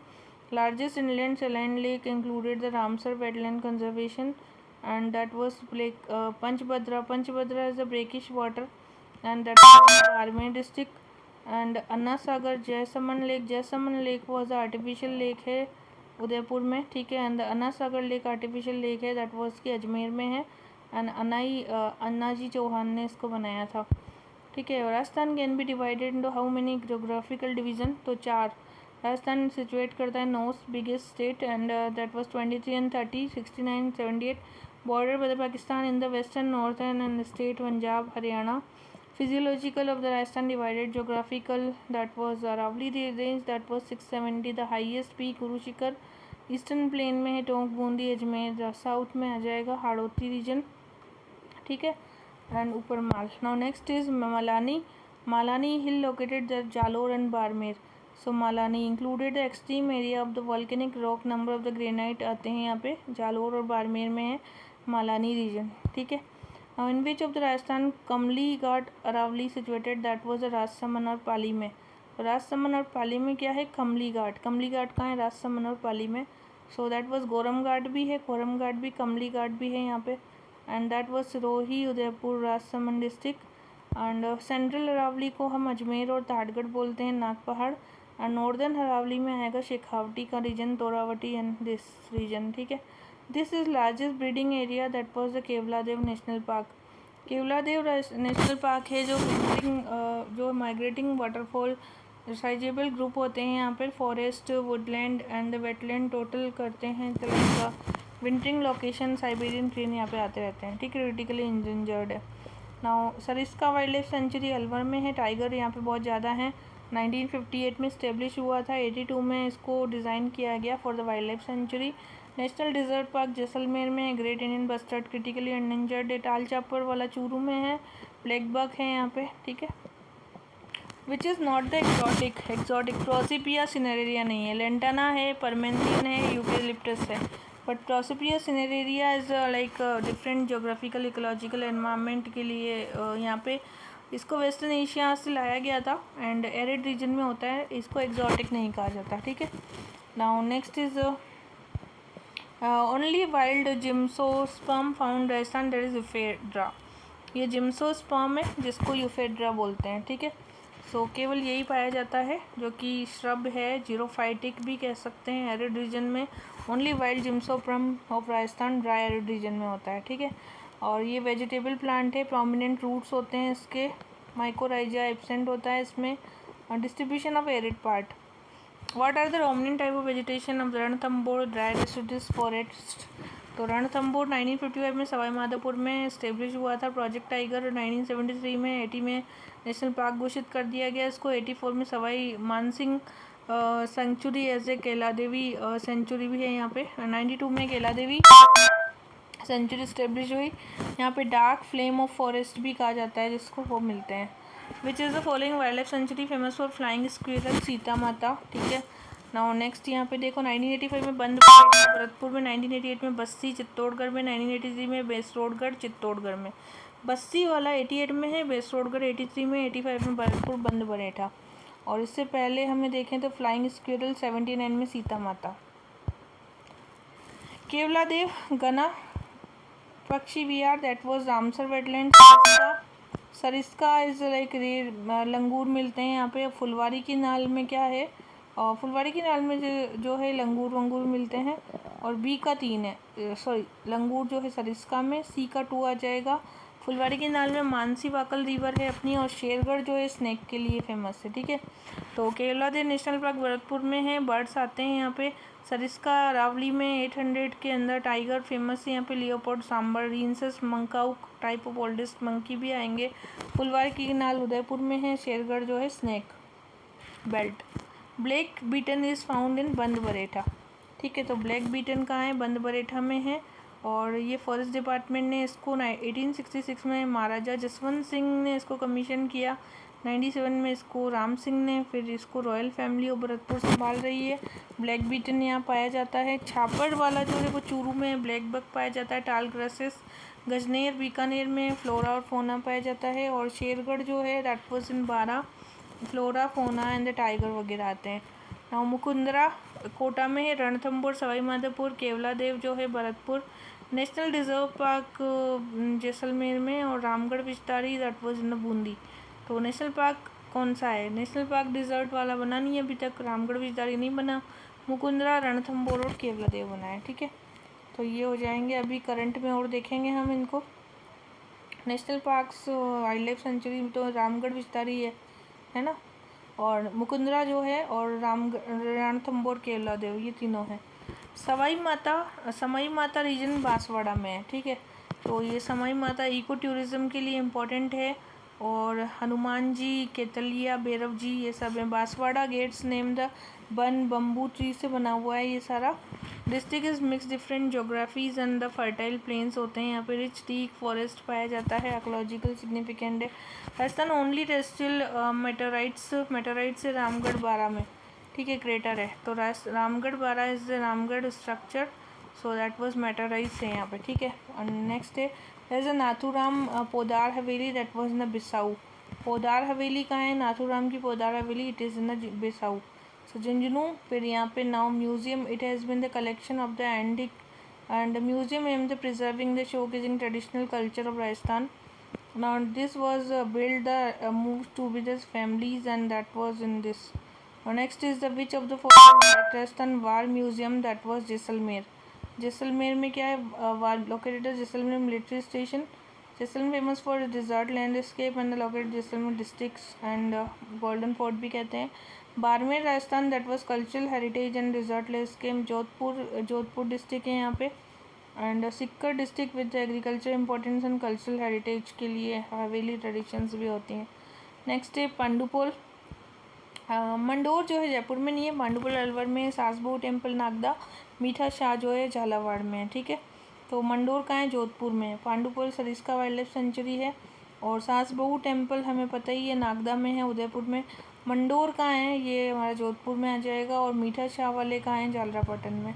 Largest inland saline lake included the Ramsar wetland conservation and that was Panchbhadra. Panchbhadra is a brackish water and that was Barmer district. and Anna Sagar, Jaisaman Lake was the artificial lake है उदयपुर में. ठीक है, and Anna Sagar lake artificial lake है, that was की अजमेर में है. And अन्ना जी चौहान ने इसको बनाया था. ठीक है, Rajasthan can be divided into how many geographical division, तो 4. राजस्थान सिचुएट करता है north biggest state and that was 23 and 30, 69 and 78. Border with Pakistan in the western, northern and state Punjab, Haryana. Physiological of the Rajasthan divided geographical, that was Aravalli range, that was 670, the highest peak Guru Shikhar eastern plain में है, Tonk Bundi Ajmer, south में आ जाएगा Hadoti reason, ठीक है, and Uparmal. Now next is Malani hill located the Jalore and Barmer. So Malani included the extreme area of the volcanic rock, number of the granite आते हैं यहाँ पे, जालोर और बाड़मेर में है मालानी रीजन, ठीक है. Now in which of the Rajasthan Kamli Ghat Aravalli situated, that was Rajsamand और पाली में. राजसमंद और पाली में क्या है, कमली घाट कहाँ है, राजसमंद और पाली में. सो दैट वाज गोरम घाट भी है, कोरम घाट भी, कमली घाट भी है यहाँ पे, and that was Sirohi Udaipur Rajsamand district. And central Aravalli को हम अजमेर और ताड़गढ़ बोलते हैं, नाग पहाड़. एंड नॉर्दर्न अरावली में आएगा शेखावटी का reason, Torawati and this reason, ठीक है. This is largest breeding area, that was the Keoladeo national park. Keoladeo national park है जो माइग्रेटिंग वाटरफॉल साइजेबल ग्रुप होते हैं यहाँ पर, forest Woodland and wetland total करते हैं. का विंटरिंग लोकेशन साइबेरियन ट्रेन यहाँ पे आते रहते हैं, ठीक है, क्रिटिकली इंजर्ड है. Now Sariska wild life sanctuary Alwar में है, टाइगर यहाँ पे बहुत ज़्यादा हैं. 1958 में इस्टेब्लिश हुआ था, 82 में इसको डिज़ाइन किया गया for the wild life sanctuary. National desert park Jaisalmer में है, great Indian bustard critically endangered है, टाल चापर वाला चूरू में है, ब्लैक बक है यहाँ पे, ठीक है. Which is not the exotic prosopis cineraria नहीं है, लेंटाना है, परमेंथियन है, यूकेलिप्टस है. But prosopis cineraria is like different geographical ecological environment के लिए यहाँ पे इसको वेस्टर्न एशिया से लाया गया था एंड एरिड रीजन में होता है, इसको एक्सॉटिक नहीं कहा जाता, ठीक है. Now next is only wild gymnosperm found Rajasthan, that is ephedra. ये जिम्नोस्पर्म है जिसको यूफेड्रा बोलते हैं, ठीक है. सो केवल यही पाया जाता है जो कि श्रब है, जीरोफाइटिक भी कह सकते हैं, एरिड रीजन में. Only wild gymnosperm of Rajasthan dry arid region में होता है, ठीक है. और ये वेजिटेबल प्लांट है, प्रोमिनेंट रूट्स होते हैं इसके, माइकोराइजा एब्सेंट होता है इसमें. Distribution of arid part. What are the dominant type of vegetation of Ranthambore dry deciduous forest. तो रणथंभौर 1955 में सवाई माधोपुर में इस्टेब्लिश हुआ था. प्रोजेक्ट टाइगर 1973 में 80 में नेशनल पार्क घोषित कर दिया गया इसको. 84 में Sawai Mansingh sanctuary as a Kaila Devi sanctuary भी है यहाँ पे. 92 में कैला देवी सेंचुरी इस्टेब्लिश हुई. यहाँ पे डार्क फ्लेम ऑफ फॉरेस्ट भी कहा जाता है जिसको वो मिलते हैं. Which is the following wild life sanctuary famous for flying squirrel, Sita माता, ठीक है. नाउ नेक्स्ट यहाँ पे देखो 1985 में बंद भरतपुर में, 1988 में बस्सी चित्तौड़गढ़ में, 1983 में बेसरोडगढ़ चित्तौड़गढ़ में. बस्सी वाला 88 में है, बेसरोडगढ़ 83 में, 85 में भरतपुर बंद बनेठा. और इससे पहले हमें देखें तो फ्लाइंग स्क्विरल 79 में सीता माता. Keoladeo Ghana Pakshi Vihar, that was Ramsar wetland. Sariska is like langur मिलते हैं यहाँ पे. फुलवारी की नाल में क्या है, और फुलवारी की नाल में जो है लंगूर वंगूर मिलते हैं. और बी का 3 है, सॉरी लंगूर जो है सरिस्का में, सी का 2 आ जाएगा. फुलवारी की नाल में मानसी वाकल रिवर है अपनी, और शेरगढ़ जो है स्नैक के लिए फेमस है, ठीक है. तो केवलादेव नेशनल पार्क भरतपुर में है, बर्ड्स आते हैं यहाँ पे. सरिस्का अरावली में 800 के अंदर टाइगर फेमस है यहाँ पे, leopard sambar, rhesus macaque type of oldest monkey भी आएंगे. फुलवारी की नाल उदयपुर में है, शेरगढ़ जो है snake belt. Black beaten is found in Band Baretha, ठीक है. तो ब्लैक बीटन कहाँ है, बंद बरेठा में है. और ये फॉरेस्ट डिपार्टमेंट ने इसको 1866 में महाराजा जसवंत सिंह ने इसको कमीशन किया. 97 में इसको राम सिंह ने, फिर इसको रॉयल फैमिली ऑफ भरतपुर संभाल रही है. ब्लैक बीटन यहाँ पाया जाता है. छापड़ वाला जो है वो चूरू में, ब्लैक बक पाया जाता है. टाल ग्रासेस गजनेर बीकानेर में फ्लोरा और फोना पाया जाता है. और शेरगढ़ जो है that was in 12 flora fauna and the tiger वगैरह आते हैं. नाउ मुकुंदरा कोटा में है, रणथंभौर सवाई माधोपुर, केवलादेव जो है Bharatpur. National reserve park Jaisalmer में, और Ramgarh Vishdhari that was in Bundi. तो नेशनल पार्क कौन सा है, नेशनल पार्क डिजर्ट वाला बना नहीं है अभी तक, रामगढ़ विस्तारी नहीं बना, मुकुंदरा रणथंभौर और केवलादेव बना है, ठीक है. तो ये हो जाएंगे. अभी करंट में और देखेंगे हम इनको. National parks wild life sanctuary तो रामगढ़ विस्तारी है ना, और मुकुंदरा जो है, और रणथंभौर केवलादेव, ये तीनों हैं. सवाई माता रीजन बांसवाड़ा में है, ठीक है. तो ये सवाई माता इको टूरिज़्म के लिए इम्पोर्टेंट है. और हनुमान जी, केतलिया, भैरव जी, ये सब है। बांसवाड़ा गेट्स नेम द बन बम्बू ट्री से बना हुआ है ये सारा। District is mix different geographies and the fertile plains होते हैं यहाँ पे। रिच टीक फॉरेस्ट पाया जाता है। आर्कोलॉजिकल सिग्निफिकेंट है। राजस्थान ओनली टेस्टिल मेटेराइट से रामगढ़ बारा में, ठीक है, क्रेटर है। तो Ramgarh Baran is the Ramgarh structure, so that was meteorite से यहाँ पे, ठीक है। और नेक्स्ट है there is a Nathuram Poddar Haveli that was in Bissau. Poddar Haveli कहाँ है? नाथूराम की Poddar Haveli, it is in Bissau. So Jhunjhunu, फिर यहाँ पे now museum, it has been the collection of the antique and the museum aimed at preserving the showcasing traditional culture of Rajasthan. Now this was built the moved to with his families, and that was in this. Now next is the which of the following Rajasthan War Museum, that was Jaisalmer. Jaisalmer में क्या है? Located है Jaisalmer military station. Jaisalmer famous for desert landscape and located Jaisalmer districts and golden fort भी कहते हैं। Barmer Rajasthan, that was cultural heritage and desert landscape. Jodhpur district है यहाँ पे। And Sikar district with agriculture importance and cultural heritage के लिए हवेली ट्रेडिशंस भी होती हैं। नेक्स्ट है पांडुपोल। मंडोर जो है जयपुर में नहीं है, पांडुपोल अलवर में। सासबहू टेम्पल नागदा। मीठा शाह जो है झालावाड़ में है, ठीक है। तो मंडोर कहाँ है? जोधपुर में है। Pandupol Sariska wild life sanctuary है। और सासबहू टेम्पल हमें पता ही है, नागदा में है, उदयपुर में। मंडोर कहाँ है? ये हमारा जोधपुर में आ जाएगा। और मीठा शाह वाले कहाँ हैं? झालरापाटन में।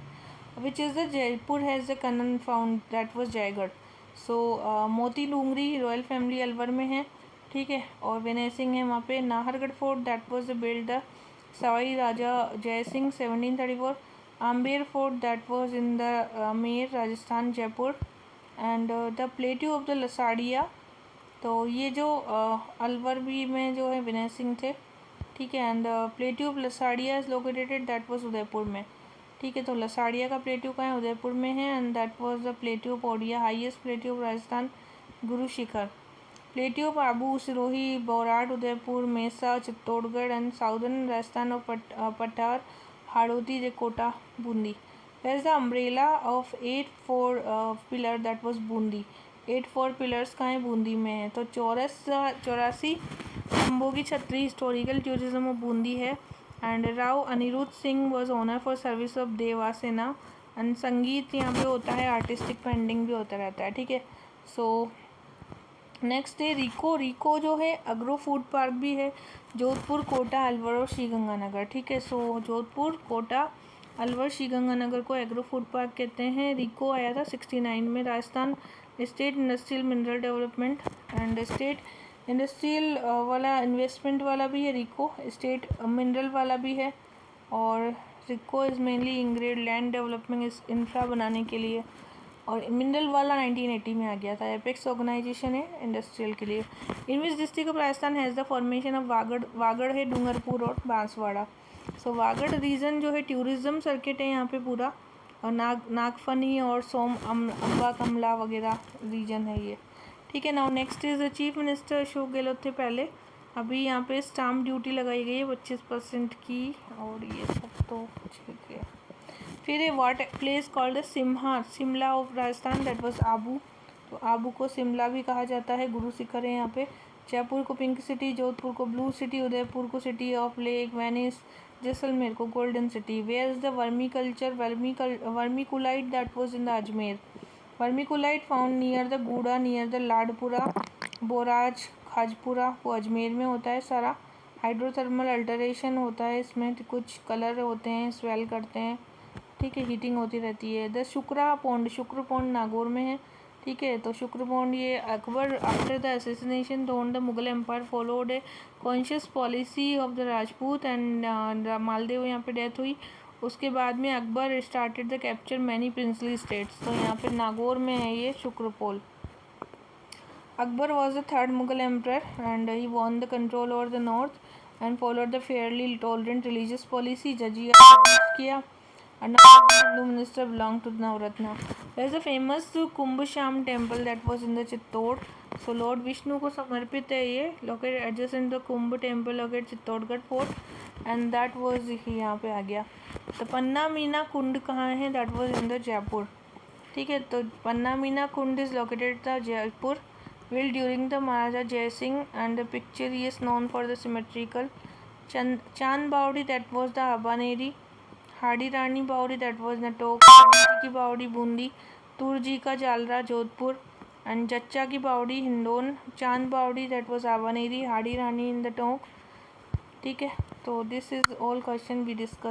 Which is the Jaipur has the cannon found, that was Jaigarh. So Moti Dungri royal family Alwar में है, ठीक है। और विनय सिंह है वहाँ पे। Nahargarh fort, that was the build the Sawai Raja Jai Singh 1734। Amber fort, that was in the Amer Rajasthan Jaipur. And the plateau of the Lasadiya, तो ये जो अलवर भी में जो है विनय सिंह थे, ठीक है। And plateau of Lasadiya is located, that was Udaipur में, ठीक है। तो लसाड़िया का प्लेट्यू कहाँ है? उदयपुर में है। And that was the plateau of Uriya, highest plateau of Rajasthan, Guru Shikhar. Plateau of Abu Sirohi, Borat, Udaipur, mesa, Chittorgarh and southern Rajasthan of pathar, Hadoti, Kota, Bundi. There is the umbrella of 8 4 pillar, that was Bundi. 8 4 pillars कहाँ है? बूंदी में है। तो 84 खम्भों की छतरी हिस्टोरिकल टूरिज्म ऑफ बूंदी है। And Rao Anirudh Singh was honour for service of Devasena. And संगीत यहाँ पे होता है, आर्टिस्टिक पेंटिंग भी होता रहता है, ठीक है। सो नेक्स्ट है रिको जो है अग्रो फूड पार्क भी है। जोधपुर, कोटा, अलवर और श्रीगंगानगर, ठीक है। सो जोधपुर, कोटा, अलवर, श्रीगंगानगर को एग्रो फूड पार्क कहते हैं। रिको आया था 69 में। Rajasthan state industrial mineral development and state industrial वाला इन्वेस्टमेंट वाला भी है रिको, स्टेट मिनरल वाला भी है। और RIICO is mainly integrated land development infra बनाने के लिए। और मिनरल वाला 1980 में आ गया था। एपेक्स ऑर्गेनाइजेशन है इंडस्ट्रियल के लिए। In which district of Rajasthan has the formation of Vagad है, डूंगरपुर और बांसवाड़ा। सो वागड़ रीजन जो है टूरिज्म सर्किट है यहाँ पे पूरा। और नागफनी और अम्बा कमला वगैरह रीजन है ये, ठीक है। Now next is chief minister Ashok Gehlot थे पहले। अभी यहाँ पे स्टाम्प ड्यूटी लगाई गई है 25% की, और ये सब तो ठीक है। फिर है what place called the Shimla of Rajasthan, that was Abu. तो आबू को शिमला भी कहा जाता है। गुरु शिखर है यहाँ पे। जयपुर को पिंक सिटी, जोधपुर को ब्लू सिटी, उदयपुर को city of lake, Venice, Jaisalmer को golden city. Where is the vermiculite, that was in the Ajmer. Vermiculite found near the Guda, near the Ladpura, Boraj, Khajpura, वो अजमेर में होता है सारा। हाइड्रोथर्मल अल्टरेशन होता है इसमें, कुछ कलर होते हैं, स्वेल करते हैं, ठीक है, हीटिंग होती रहती है। द शुक्र पौंड नागौर में है, ठीक है। तो शुक्र पौंड ये Akbar after the assassination on the Mughal empire followed a conscious policy of the Rajput and Maldev यहाँ पे डेथ हुई। उसके बाद में Akbar started the capture many princely states. तो यहाँ पे नागौर में है ये शुक्रपोल। Akbar was the third Mughal emperor and he won the control over the north and followed the fairly tolerant religious policy. Jajia किया and now the Hindu minister belonged to Navratna. There is a famous Kumbhasham temple that was in the Chittod. So Lord Vishnu को समर्पित है ये, located adjacent the Kumbh temple located Chittorgarh fort and that was यहाँ पे आ गया। तो पन्ना मीना कुंड कहाँ है? That was in the Jaipur, ठीक है। तो पन्ना मीना कुंड इज लोकेटेड था Jaipur. built during the Maharaja Jai Singh, and the picture is known for the symmetrical. Chand Baudi, that was the Habaneri. Hadi Rani Baudi, that was Natok. Rani Ji ki Baudi Bundi. Tur Ji ka Jalra Jodhpur, and Chacha ki Baudi Hindon. Chand Baudi, that was Habaneri. Hadi Rani in the Tonk. ठीक है, तो this is all question we discuss